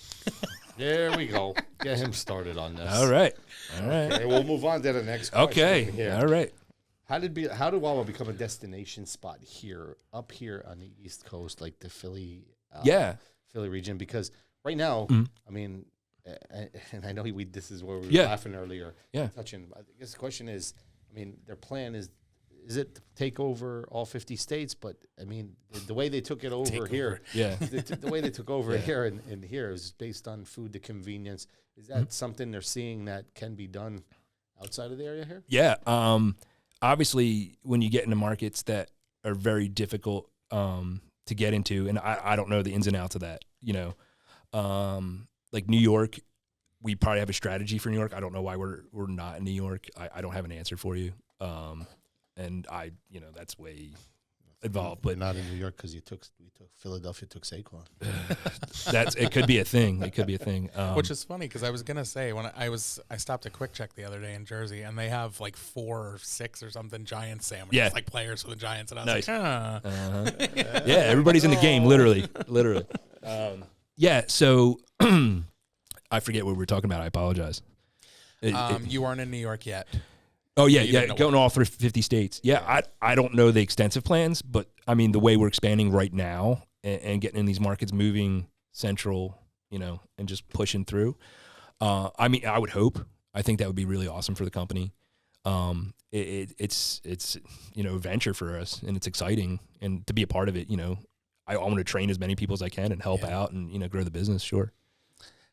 There we go. Get him started on this. All right. Okay, we'll move on to the next question. Okay. Here. All right. How did Wawa become a destination spot up here on the East Coast, like the Philly region? Because right now, I mean, and I know this is where we were laughing earlier. Yeah. Touching. I guess the question is, I mean, their plan is it to take over all 50 states? But I mean, the way they took it over here, the way they took over here and here is based on food, the convenience. Is that something they're seeing that can be done outside of the area here? Yeah. Obviously, when you get into markets that are very difficult to get into, and I don't know the ins and outs of that, like New York, we probably have a strategy for New York. I don't know why we're not in New York. I don't have an answer for you. And that's way involved, but not in New York because we took Philadelphia took Saquon. It could be a thing. It could be a thing. Which is funny because I was gonna say when I stopped at Quick Check the other day in Jersey and they have like 4 or 6 or something Giants sandwiches, like players for the Giants, and I was like, yeah, everybody's in the game, literally. So I forget what we were talking about. I apologize. You weren't in New York yet. Oh, yeah, going to all 50 states. Yeah, I don't know the extensive plans, but, I mean, the way we're expanding right now and getting in these markets, moving central, and just pushing through, I mean, I would hope. I think that would be really awesome for the company. It's a venture for us, and it's exciting. And to be a part of it, I want to train as many people as I can and help out and, grow the business, sure.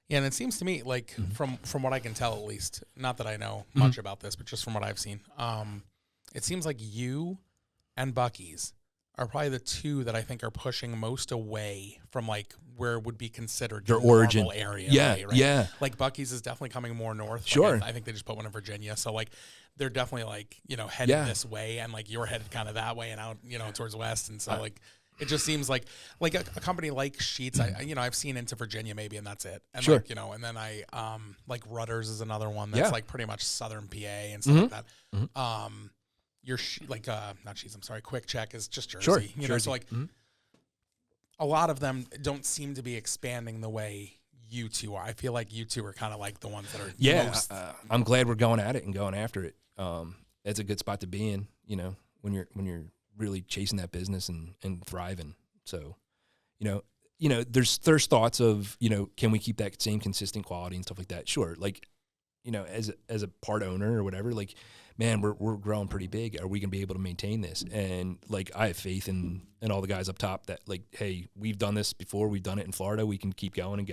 Yeah, and it seems to me like from what I can tell, at least, not that I know much about this, but just from what I've seen, it seems like you and Buc-ee's are probably the two that I think are pushing most away from like where it would be considered their origin area. Yeah, right? yeah. Like Buc-ee's is definitely coming more north. Sure. Like I think they just put one in Virginia, so like they're definitely like headed this way, and like you're headed kind of that way and out towards west, and so like. It just seems like a company like Sheets, I've seen into Virginia maybe, and that's it. And sure. And then I like Rutter's is another one that's like pretty much southern PA and stuff like that. Not Sheets, I'm sorry, Quick Check is just Jersey. Sure. You know, so like a lot of them don't seem to be expanding the way you two are. I feel like you two are kind of like the ones that are most. I'm glad we're going at it and going after it. It's a good spot to be in, when you're really chasing that business and thriving. So, there's thoughts of, can we keep that same consistent quality and stuff like that? Sure. Like, as a part owner or whatever, like, man, we're growing pretty big. Are we going to be able to maintain this? And like, I have faith in all the guys up top that like, hey, we've done this before. We've done it in Florida. We can keep going and,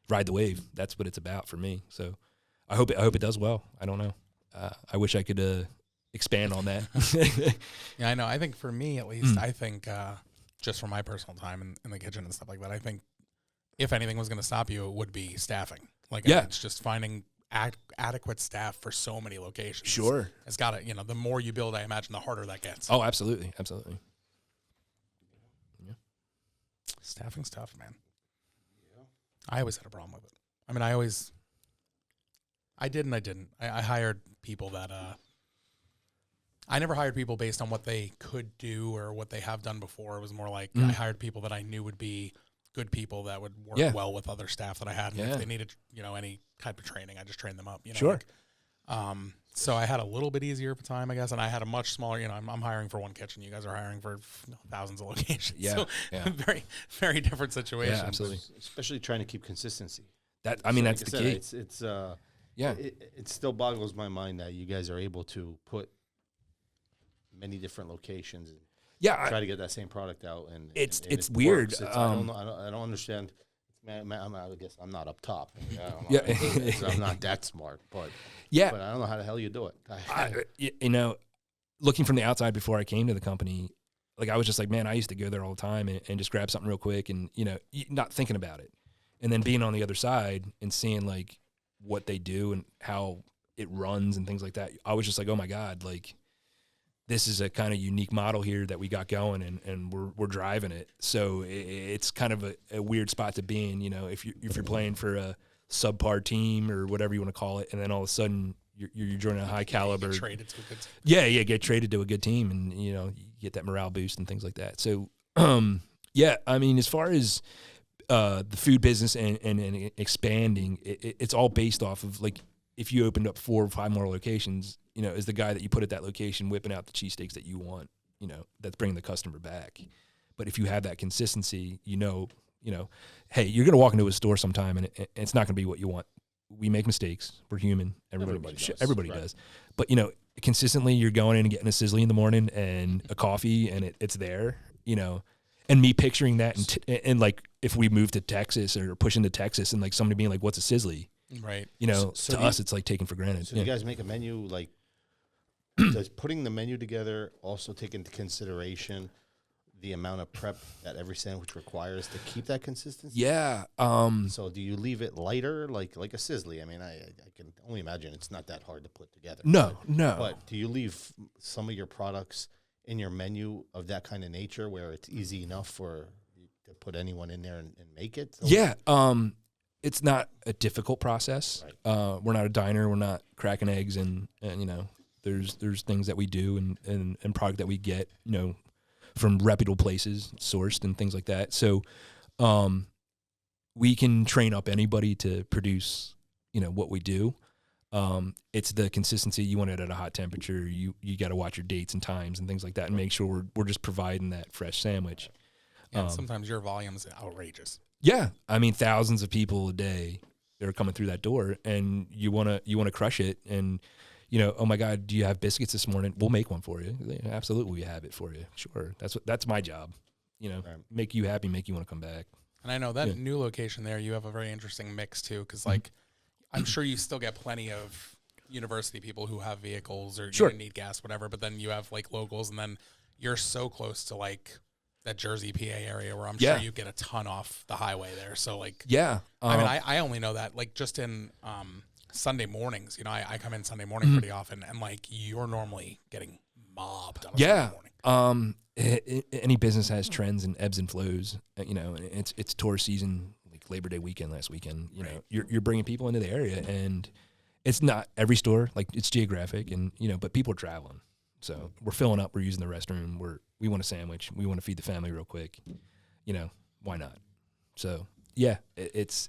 ride the wave. That's what it's about for me. So I hope it does well. I don't know. I wish I could, expand on that. Yeah, I know. I think for me, at least, I think just from my personal time in the kitchen and stuff like that, I think if anything was going to stop you, it would be staffing. Like, it's just finding adequate staff for so many locations. Sure. It's got to, the more you build, I imagine the harder that gets. Oh, absolutely. Absolutely. Yeah. Staffing's tough, man. Yeah. I always had a problem with it. I mean, I did and I didn't. I hired people that, I never hired people based on what they could do or what they have done before. It was more like I hired people that I knew would be good people that would work well with other staff that I had. And if they needed, any type of training, I just trained them up. Sure. Like, so I had a little bit easier of a time, I guess, and I had a much smaller. I'm hiring for one kitchen. You guys are hiring for thousands of locations. Yeah. So very, very different situation. Yeah, absolutely. Especially trying to keep consistency. That's the key. It still boggles my mind that you guys are able to put many different locations and try to get that same product out, and it's weird. I don't understand. Man, I guess I'm not up top. I'm not that smart, but I don't know how the hell you do it. Looking from the outside before I came to the company, like I was just like, man, I used to go there all the time and just grab something real quick and not thinking about it, and then being on the other side and seeing like what they do and how it runs and things like that. I was just like, oh my God, like. This is a kind of unique model here that we got going and we're driving it. So it's kind of a weird spot to be in, if you're playing for a subpar team or whatever you want to call it. And then all of a sudden you're joining a high caliber. Get traded to a good team. Get traded to a good team and, you get that morale boost and things like that. So, Yeah, I mean, as far as the food business and expanding, it's all based off of, like, if you opened up 4 or 5 more locations, you know, is the guy that you put at that location whipping out the cheesesteaks that you want, you know, that's bringing the customer back. But if you have that consistency, you know, hey, you're going to walk into a store sometime and it's not going to be what you want. We make mistakes. We're human. Everybody does. But, you know, consistently you're going in and getting a sizzly in the morning and a coffee and it's there, you know. And me picturing that and like if we moved to Texas or push into Texas and like somebody being like, what's a sizzly? Right. You know, to us, it's like taken for granted. So you guys make a menu, like, does putting the menu together also take into consideration the amount of prep that every sandwich requires to keep that consistency? Yeah. So do you leave it lighter, like a sizzly? I mean, I can only imagine it's not that hard to put together. No. But do you leave some of your products in your menu of that kind of nature where it's easy enough for you to put anyone in there and make it? So Yeah. It's not a difficult process. Right. We're not a diner. We're not cracking eggs and you know, there's things that we do and product that we get, you know, from reputable places sourced and things like that. So, we can train up anybody to produce, you know, what we do. It's the consistency. You want it at a hot temperature. You got to watch your dates and times and things like that and make sure we're just providing that fresh sandwich. And sometimes your volume is outrageous. Yeah. I mean, thousands of people a day that are coming through that door and you want to crush it. And, you know, oh my God, do you have biscuits this morning? We'll make one for you. Yeah, absolutely. We have it for you. Sure. That's my job, you know, right. Make you happy, make you want to come back. And I know that new location there, you have a very interesting mix too. Cause like, I'm sure you still get plenty of university people who have vehicles or sure. You need gas, whatever, but then you have like locals and then you're so close to like that Jersey, PA area where I'm sure you get a ton off the highway there. So like, yeah, I mean, I only know that like just in, Sunday mornings, you know, I come in Sunday morning pretty often and like you're normally getting mobbed on a Sunday morning. Any business has trends and ebbs and flows, you know, it's tourist season, like Labor Day weekend last weekend, you know, you're bringing people into the area and it's not every store, like it's geographic and, you know, but people are traveling. So we're filling up, we're using the restroom, we want a sandwich, we want to feed the family real quick, you know, why not? So yeah, it's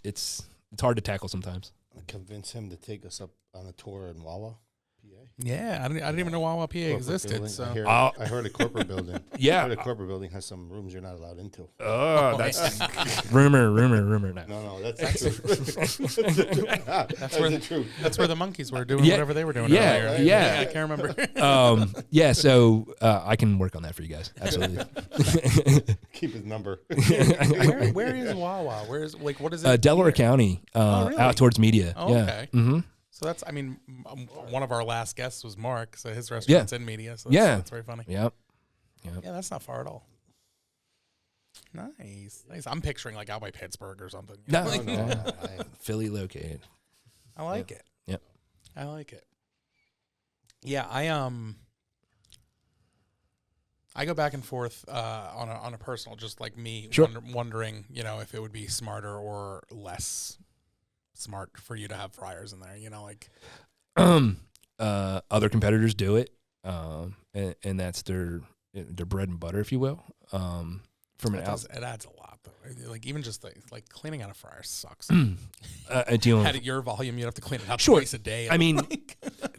hard to tackle sometimes. Convince him to take us up on a tour in Wawa, PA. Yeah, I didn't even know Wawa, PA existed. Building. So I heard a corporate building. Yeah, I heard a corporate building has some rooms you're not allowed into. Oh, that's rumor. No, that's the truth. That's where the monkeys were doing whatever they were doing. Yeah, earlier. yeah. I can't remember. Yeah, so I can work on that for you guys. Absolutely. Keep his number. Where is Wawa? Where is like what is it? Delaware County, really? out towards Media. Oh, yeah. Okay. Mm-hmm. So that's, I mean, one of our last guests was Mark, so his restaurant's in Media. So that's very funny. Yep. Yeah, that's not far at all. Nice. I'm picturing like out by Pittsburgh or something. No. Philly located. I like it. Yep. I like it. Yeah, I go back and forth on a personal, just like me, wondering, you know, if it would be smarter or less smart for you to have fryers in there, you know, like other competitors do it, and that's their bread and butter, if you will. It adds a lot though. Like even just like cleaning out a fryer sucks. At your volume, you'd have to clean it out twice a day. I mean,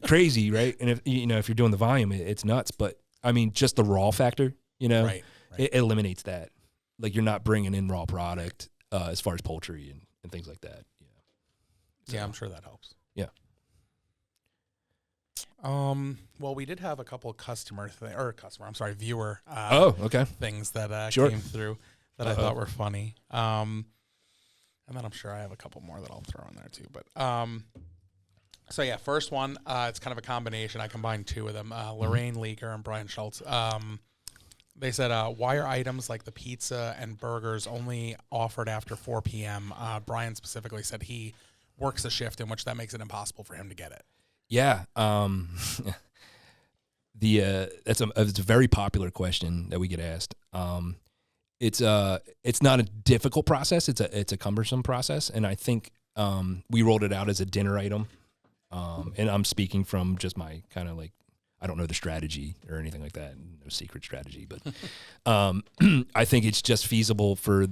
crazy, right? And if if you're doing the volume, it's nuts. But I mean, just the raw factor, you know, it eliminates that. Like you're not bringing in raw product as far as poultry and things like that. Yeah, I'm sure that helps. Yeah. Well, we did have a couple of viewer. Things that came through that I thought were funny. And then I'm sure I have a couple more that I'll throw in there too. But so yeah, first one, it's kind of a combination. I combined two of them. Lorraine Leaker and Brian Schultz. They said, why are items like the pizza and burgers only offered after 4 p.m.? Brian specifically said he works a shift in which that makes it impossible for him to get it. Yeah. It's a very popular question that we get asked. It's not a difficult process. It's a cumbersome process. And I think, we rolled it out as a dinner item. And I'm speaking from just my kind of like I don't know the strategy or anything like that. No secret strategy, but I think it's just feasible for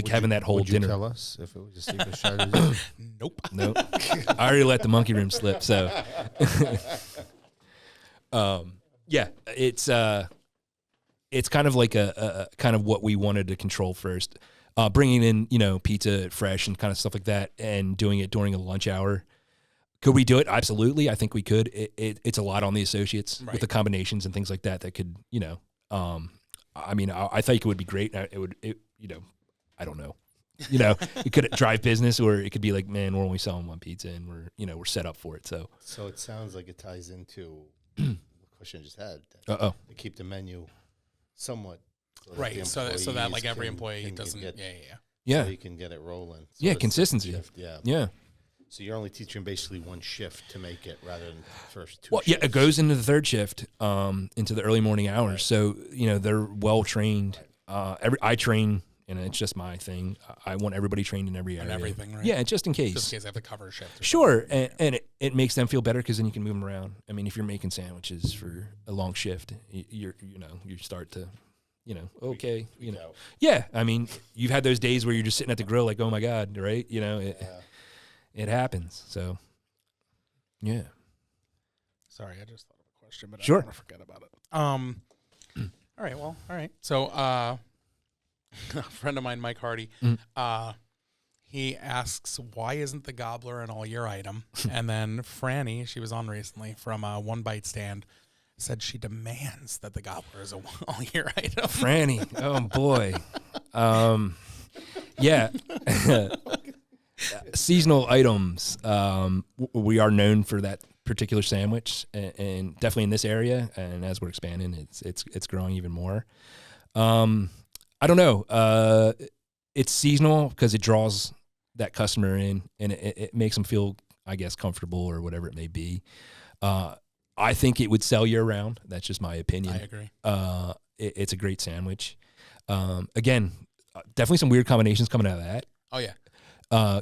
having that whole would dinner. You tell us if it was a secret strategy? Nope. Nope. I already let the monkey room slip. So, yeah, it's kind of like a kind of what we wanted to control first. Bringing in, pizza fresh and kind of stuff like that, and doing it during a lunch hour. Could we do it? Absolutely. I think we could. It's a lot on the associates with the combinations and things like that. That could, I think it would be great. I don't know. It could drive business, or it could be like, man, we're only selling one pizza and we're set up for it. So it sounds like it ties into the question I just had. To keep the menu somewhat right. So that like every employee doesn't. Yeah. So you can get it rolling. So consistency. Yeah. So you're only teaching basically one shift to make it rather than first two. Well, shifts. Yeah, it goes into the third shift, into the early morning hours. Right. So they're well trained. I train, and it's just my thing. I want everybody trained in every area. And everything, right? Yeah, just in case. Just in case I have to cover a shift. Sure, and it makes them feel better because then you can move them around. I mean, if you're making sandwiches for a long shift, you start to. Okay, yeah. I mean, you've had those days where you're just sitting at the grill, like, oh my God, right? It happens. So, yeah. Sorry, I just thought of a question, but sure. I don't want to forget about it. All right. So, a friend of mine, Mike Hardy, he asks, why isn't the gobbler an all-year item? And then Franny, she was on recently from a One Bite stand, said she demands that the gobbler is a all-year item. Franny, oh boy. Yeah. Seasonal items. We are known for that particular sandwich, and definitely in this area. And as we're expanding, it's growing even more. I don't know. It's seasonal because it draws that customer in, and it makes them feel, I guess, comfortable or whatever it may be. I think it would sell year round. That's just my opinion. I agree. It's a great sandwich. Again, definitely some weird combinations coming out of that. Oh yeah. I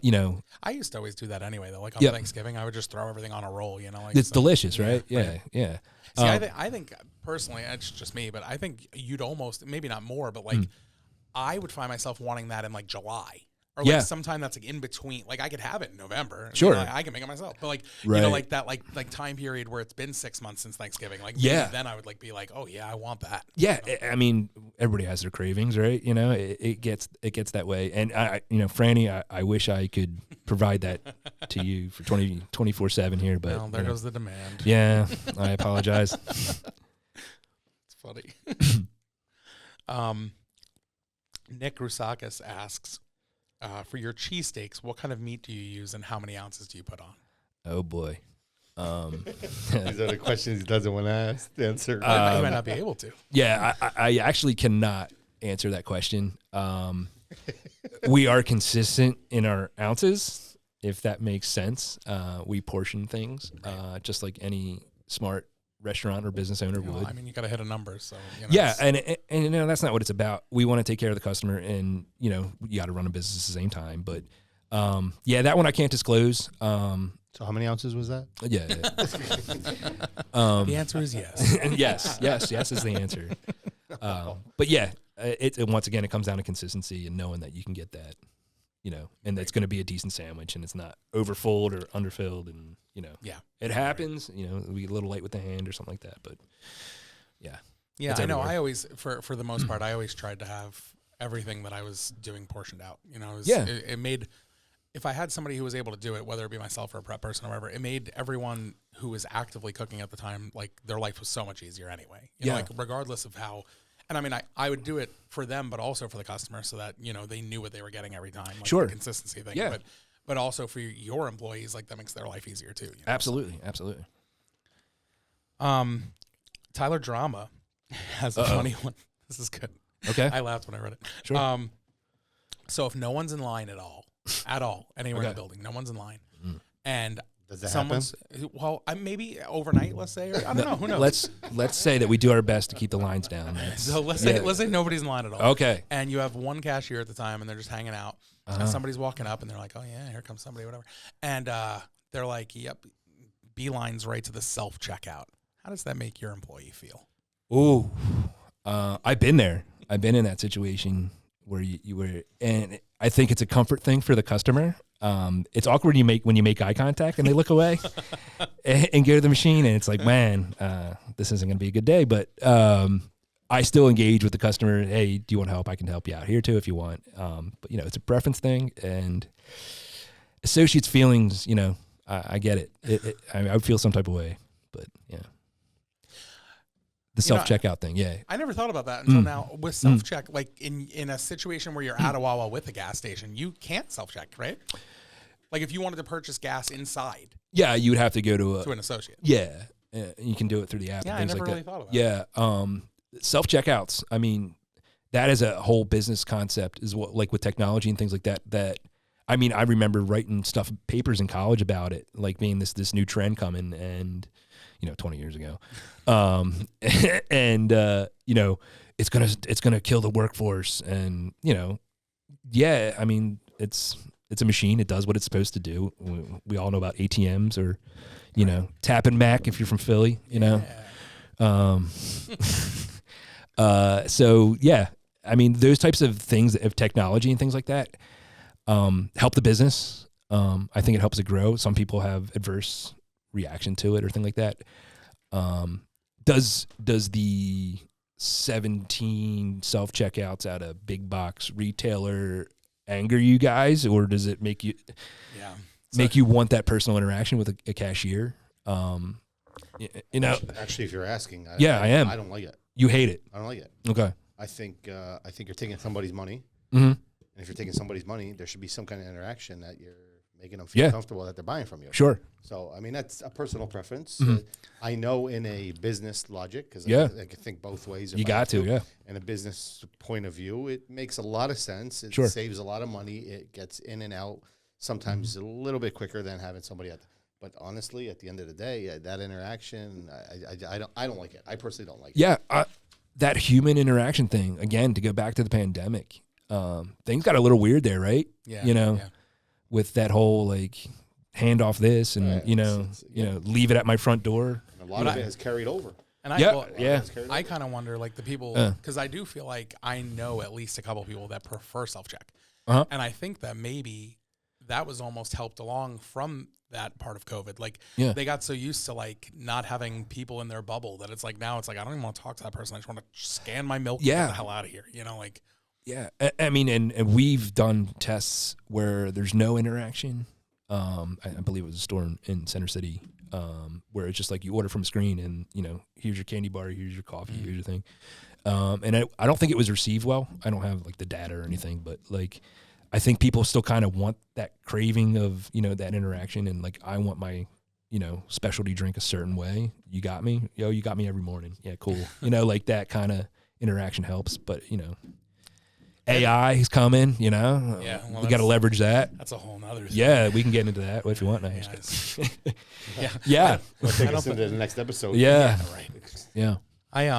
used to always do that anyway, though. Like on Thanksgiving, I would just throw everything on a roll. It's delicious, right? Yeah. See, I think personally, it's just me, but I think you'd almost, maybe not more, but like I would find myself wanting that in like July. Or like sometime that's like in between. Like I could have it in November. Sure. I can make it myself. But like like that like time period where it's been 6 months since Thanksgiving. Like then I would like be like, oh yeah, I want that. Yeah. I mean, everybody has their cravings, right? It gets that way. And Franny, I wish I could provide that to you for 24/7 here, but well, there goes the demand. Yeah. I apologize. It's funny. Nick Rusakis asks, for your cheesesteaks, what kind of meat do you use and how many ounces do you put on? Oh boy. These are the questions he doesn't want to answer. He might not be able to. Yeah, I actually cannot answer that question. We are consistent in our ounces, if that makes sense. We portion things just like any smart restaurant or business owner would. I mean, you got to hit a number, so yeah, and that's not what it's about. We want to take care of the customer, and you got to run a business at the same time. But that one I can't disclose. So how many ounces was that? Yeah. The answer is yes. yes is the answer. But yeah, it once again it comes down to consistency and knowing that you can get that, and that's going to be a decent sandwich, and it's not overfilled or underfilled, and it happens. We get a little light with the hand or something like that, but yeah. Yeah, I know. I always, for the most part, I always tried to have everything that I was doing portioned out. It made, if I had somebody who was able to do it, whether it be myself or a prep person or whatever, it made everyone who was actively cooking at the time, like their life was so much easier anyway. Like regardless of how. And I mean, I would do it for them, but also for the customer, so that they knew what they were getting every time. Like sure, the consistency thing. Yeah. But also for your employees, like that makes their life easier too. Absolutely. Tyler Drama has a funny one. This is good. Okay, I laughed when I read it. Sure. So if no one's in line at all, anywhere in the building, no one's in line, and does that someone's happen? Well, maybe overnight, let's say, or I don't know. Who knows? Let's say that we do our best to keep the lines down. So let's say nobody's in line at all. Okay. And you have one cashier at the time, and they're just hanging out. And somebody's walking up, and they're like, "Oh yeah, here comes somebody, whatever." And they're like, "Yep, beelines right to the self checkout." How does that make your employee feel? Ooh, I've been there. I've been in that situation where you were, and I think it's a comfort thing for the customer. It's awkward when you make eye contact and they look away and go to the machine, and it's like, man, this isn't going to be a good day. But I still engage with the customer. Hey, do you want help? I can help you out here too if you want. But it's a preference thing, and associates' feelings. I get it. I would feel some type of way, but yeah. The self-checkout thing, yeah. I never thought about that until now. With self-check, like in a situation where you're at a Wawa with a gas station, you can't self-check, right? Like if you wanted to purchase gas inside. Yeah, you would have to go to an associate. Yeah, you can do it through the app. Yeah, and things I never like really that. thought of that. Yeah, self-checkouts. I mean, that is a whole business concept, is what, like with technology and things like that. I mean, I remember writing papers in college about it, like being this new trend coming, and 20 years ago. And it's gonna kill the workforce, and yeah, I mean, it's a machine. It does what it's supposed to do. We all know about ATMs, or Tap and Mac if you're from Philly, so yeah, I mean, those types of things of technology and things like that help the business. I think it helps it grow. Some people have adverse reaction to it or thing like that. Does the 17 self-checkouts at a big box retailer anger you guys, or does it make you you want that personal interaction with a cashier? Actually, if you're asking, I am. I don't like it. You hate it. I don't like it. Okay. I think you're taking somebody's money. Mm-hmm. And if you're taking somebody's money, there should be some kind of interaction that you're making them feel comfortable that they're buying from you. Sure. So, I mean, that's a personal preference. Mm-hmm. I know in a business logic, because I can think both ways. You got to, yeah. In a business point of view, it makes a lot of sense. It saves a lot of money. It gets in and out sometimes a little bit quicker than having somebody at. But honestly, at the end of the day, that interaction, I don't like it. I personally don't like it. Yeah, that human interaction thing, again, to go back to the pandemic, things got a little weird there, right? Yeah. With that whole like hand off this and leave it at my front door. And a lot of it has carried over. And I kind of wonder, like, the people, because I do feel like I know at least a couple people that prefer self-check. And I think that maybe that was almost helped along from that part of COVID. Like, they got so used to, like, not having people in their bubble that it's like, now it's like, I don't even want to talk to that person. I just want to scan my milk and get the hell out of here. Like. Yeah. I mean, and we've done tests where there's no interaction. I believe it was a store in Center City, where it's just like you order from a screen and, here's your candy bar, here's your coffee, here's your thing. And I don't think it was received well. I don't have like the data or anything, but like, I think people still kind of want that craving of, that interaction. And like, I want my, specialty drink a certain way. You got me? You got me every morning. Yeah, cool. Like that kind of interaction helps, but AI is coming, Yeah, well, we got to leverage that. That's a whole nother thing. Yeah, we can get into that if you want. Yeah. We'll take us into the next episode. Yeah. Right. Yeah. I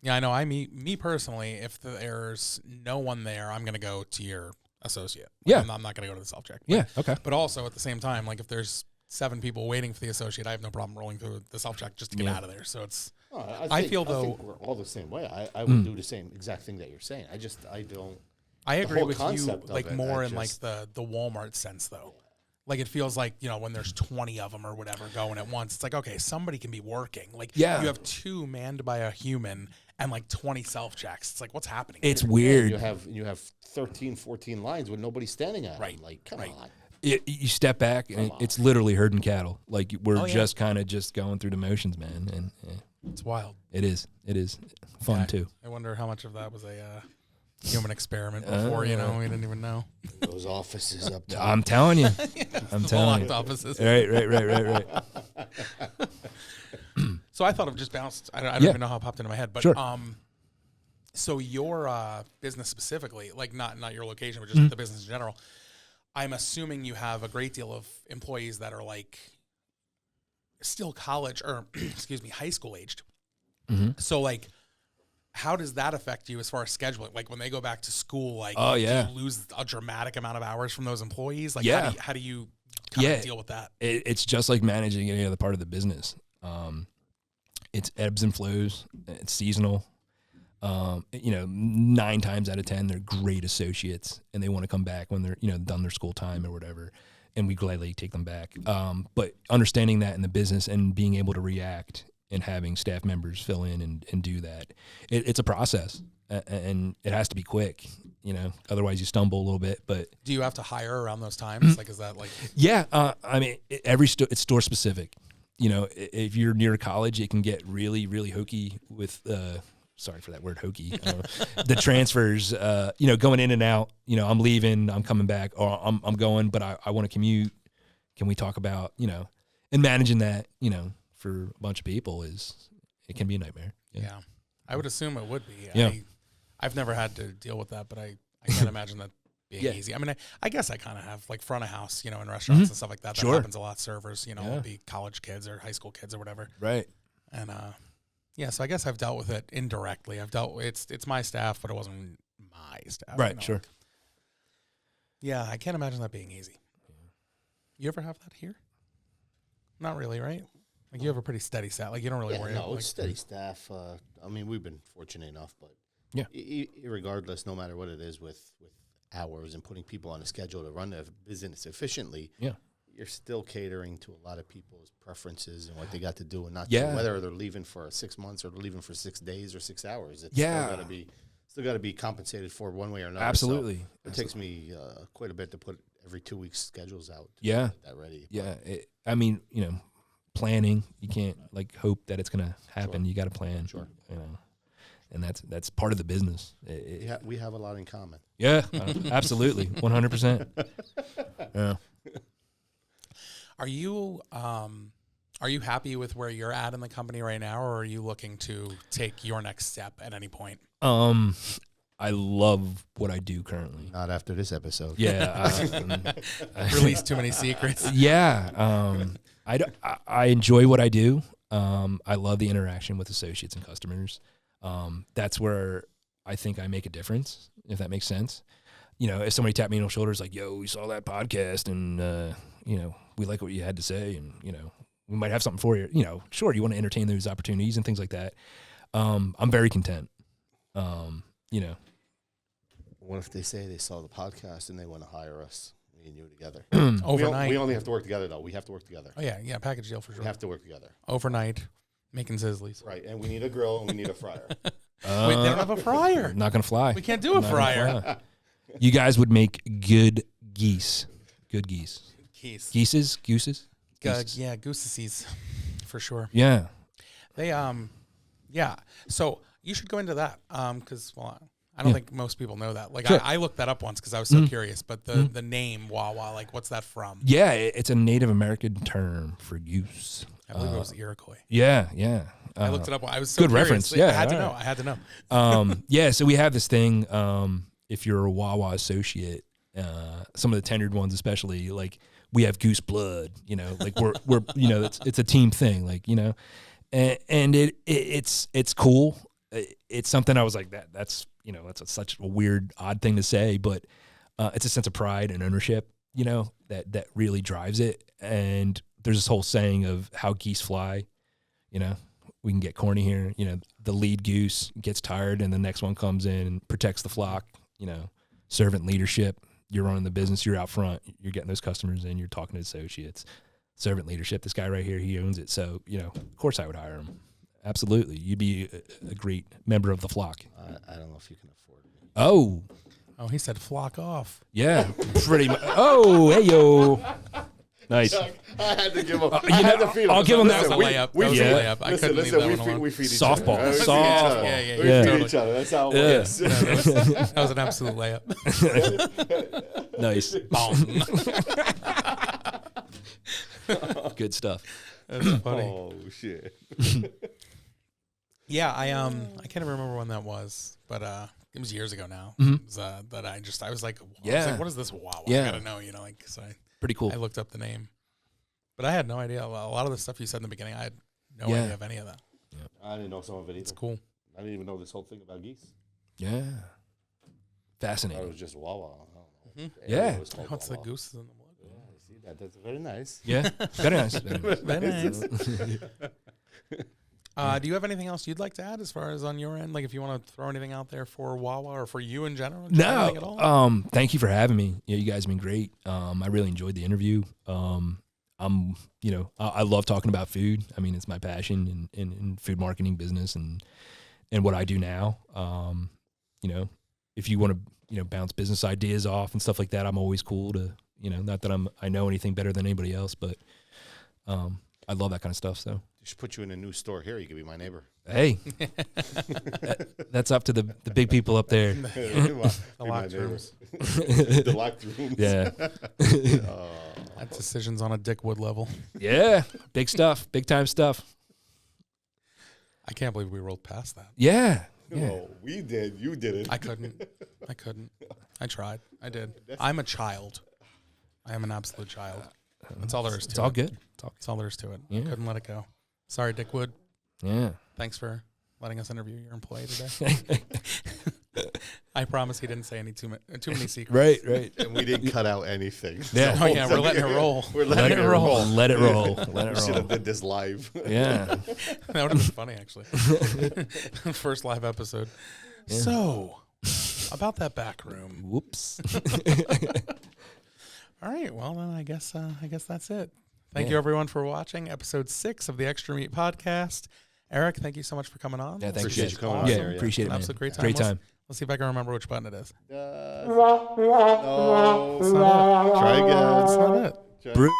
know. Me personally, if there's no one there, I'm gonna go to your associate. Yeah. I'm not gonna go to the self-check. Yeah. Okay. But also at the same time, like if there's 7 people waiting for the associate, I have no problem rolling through the self-check just to get out of there. So it's. I think we're all the same way. I would do the same exact thing that you're saying. I don't. I agree with you, like it, more in like the Walmart sense though. Like it feels like, when there's 20 of them or whatever going at once, it's like, okay, somebody can be working. Like you have 2 manned by a human and like 20 self-checks. It's like, what's happening? It's here? weird. You have 13, 14 lines with nobody standing at them. Like, come on. You step back and it's literally herding cattle. Like we're just kind of just going through the motions, man. And it's wild. It is fun too. I wonder how much of that was a human experiment before, we didn't even know. Those offices up top. I'm telling you. I'm telling you. Offices. Right. So I thought it just bounced. I don't even know how it popped into my head. But so your business specifically, like not your location, but just the business in general, I'm assuming you have a great deal of employees that are like still college or high school aged. Mm-hmm. So like, how does that affect you as far as scheduling? Like when they go back to school, like do you lose a dramatic amount of hours from those employees? Like how do you kind of deal with that? It's just like managing any other part of the business. It's ebbs and flows. It's seasonal. 9 times out of 10, they're great associates, and they want to come back when they're, done their school time or whatever, and we gladly take them back. But understanding that in the business and being able to react and having staff members fill in and do that, it's a process, and it has to be quick, otherwise you stumble a little bit. But do you have to hire around those times? Like, is that like? Yeah, it's store specific. If you're near a college, it can get really, really hokey with. Sorry for that word, hokey. The transfers, going in and out. I'm leaving, I'm coming back, or I'm going, but I want to commute. Can we talk about, and managing that, for a bunch of people it can be a nightmare. Yeah. I would assume it would be. Yeah. I've never had to deal with that, but I can't imagine that being Yeah. easy. I mean, I guess I kind of have like front of house, in restaurants and stuff like that. That Sure. happens a lot. Servers, Yeah. will be college kids or high school kids or whatever. Right. And, yeah, so I guess I've dealt with it indirectly. It's my staff, but it wasn't my staff. Right. Sure. Yeah, I can't imagine that being easy. You ever have that here? Not really, right? Like you have a pretty steady staff. Like you don't really worry about it's steady staff. We've been fortunate enough, but Yeah. Regardless, no matter what it is with hours and putting people on a schedule to run the business efficiently, Yeah. you're still catering to a lot of people's preferences and what they got to do and not Yeah. do, whether they're leaving for 6 months or they're leaving for 6 days or 6 hours. It's Yeah. still got to be compensated for one way or another. Absolutely. So it takes me quite a bit to put every 2 weeks schedules out. To Yeah. get that ready. Yeah. Planning, you can't hope that it's going to happen. Sure. You got to plan. Sure. And that's part of the business. We have a lot in common. Yeah, absolutely. 100%. Yeah. Are you happy with where you're at in the company right now, or are you looking to take your next step at any point? I love what I do currently. Not after this episode. Yeah. Release too many secrets. Yeah. I enjoy what I do. I love the interaction with associates and customers. That's where I think I make a difference, if that makes sense. If somebody tapped me on the shoulders like, yo, we saw that podcast and, we like what you had to say and, we might have something for you. Sure, you want to entertain those opportunities and things like that. I'm very content. What if they say they saw the podcast and they want to hire us, me and you together? Overnight. We only have to work together, though. We have to work together. Oh, yeah, package deal for sure. We have to work together. Overnight, making sizzlies. Right, and we need a grill and we need a fryer. Wait, they don't have a fryer. Not going to fly. We can't do a Not gonna fryer. fly. You guys would make good geese. Good geese. Keys. Geeses? Gooses? Geeses. Yeah, goosesies, for sure. Yeah. They yeah. So you should go into that because I don't think most people know that. Like Sure. I looked that up once because I was so curious. But the name Wawa, like what's that from? Yeah, it's a Native American term for goose. I believe it was Iroquois. Yeah. I looked it up. I was so good curious. reference. I Yeah, had to all know. right. I had to know. Yeah, so we have this thing. If you're a Wawa associate, some of the tenured ones especially, like we have goose blood. Like we're it's a team thing. Like and it's cool. It's something I was like that's such a weird odd thing to say, but it's a sense of pride and ownership. That really drives it. And there's this whole saying of how geese fly. We can get corny here. The lead goose gets tired and the next one comes in and protects the flock. Servant leadership. You're running the business. You're out front. You're getting those customers in. You're talking to associates. Servant leadership. This guy right here, he owns it. So, of course I would hire him. Absolutely. You'd be a great member of the flock. I don't know if you can afford me. Oh, He said flock off. yeah. Pretty much. Oh, hey, yo. Nice. I had to give him. I had to feed I'll give him That was that. a layup. That was a layup. I couldn't leave that one alone. we feed each Softball. other. Softball. Yeah, We yeah. feed Totally. each other. That's how it Yeah. works. That was an absolute layup. Nice. Bong. Good stuff. That's funny. Oh shit. Yeah, I can't even remember when that was, but it was years ago now. Mhm. It was, that I was like, Yeah. what is this Wawa? Yeah. I gotta know, so Pretty cool. I looked up the name, but I had no idea. A lot of the stuff you said in the beginning, I had no Yeah. idea of any of that. I didn't know some of it either. It's cool. I didn't even know this whole thing about geese. Yeah. I thought it Fascinating. was just Wawa. I don't know. Mhm. The Yeah. area was called What's the Wawa. goose in the blood? Yeah, I see that. That's very nice. Yeah. Very nice. Very nice. Very nice. Do you have anything else you'd like to add as far as on your end? Like if you want to throw anything out there for Wawa or for you in general? Anything at all? No. Thank you for having me. You guys have been great. I really enjoyed the interview. I love talking about food. I mean, it's my passion in food marketing business and what I do now. If you want to, bounce business ideas off and stuff like that, I'm always cool to, not that I know anything better than anybody else, but I love that kind of stuff. So Just put you in a new store here. You could be my neighbor. hey, that's up to the big people up there. The locked rooms. The locked rooms. Yeah. That decision's on a Dick Wood level. Yeah. Big stuff. Big time stuff. I can't believe we rolled past that. Yeah. No, we did. You didn't. I couldn't. I tried. I did. I'm a child. I am an absolute child. That's all there is to it. It's all good. That's all there is to it. Yeah. Couldn't let it go. Sorry, Dick Wood. Yeah. Thanks for letting us interview your employee today. I promise he didn't say too many secrets. Right. And we didn't cut out anything. Yeah. Oh yeah, we're letting it roll. We're letting it roll. Let it roll. Let it We should roll. have did this live. Yeah. That would have been funny, actually. First live episode. Yeah. So, about that back room. Whoops. All right. Well, then I guess that's it. Thank you, everyone, for watching episode 6 of the Extra Meat Podcast. Eric, thank you so much for coming on. Yeah, thanks. Appreciate you coming Awesome. on Yeah, here. appreciate it, man. Absolute great time. Great time. Let's see if I can remember which button it is. No. That's not it. Try again. That's not it. Brew.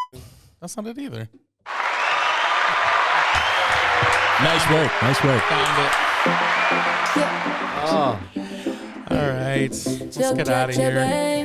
That's not it either. Nice work. Found it. Oh. All right. Let's get out of here.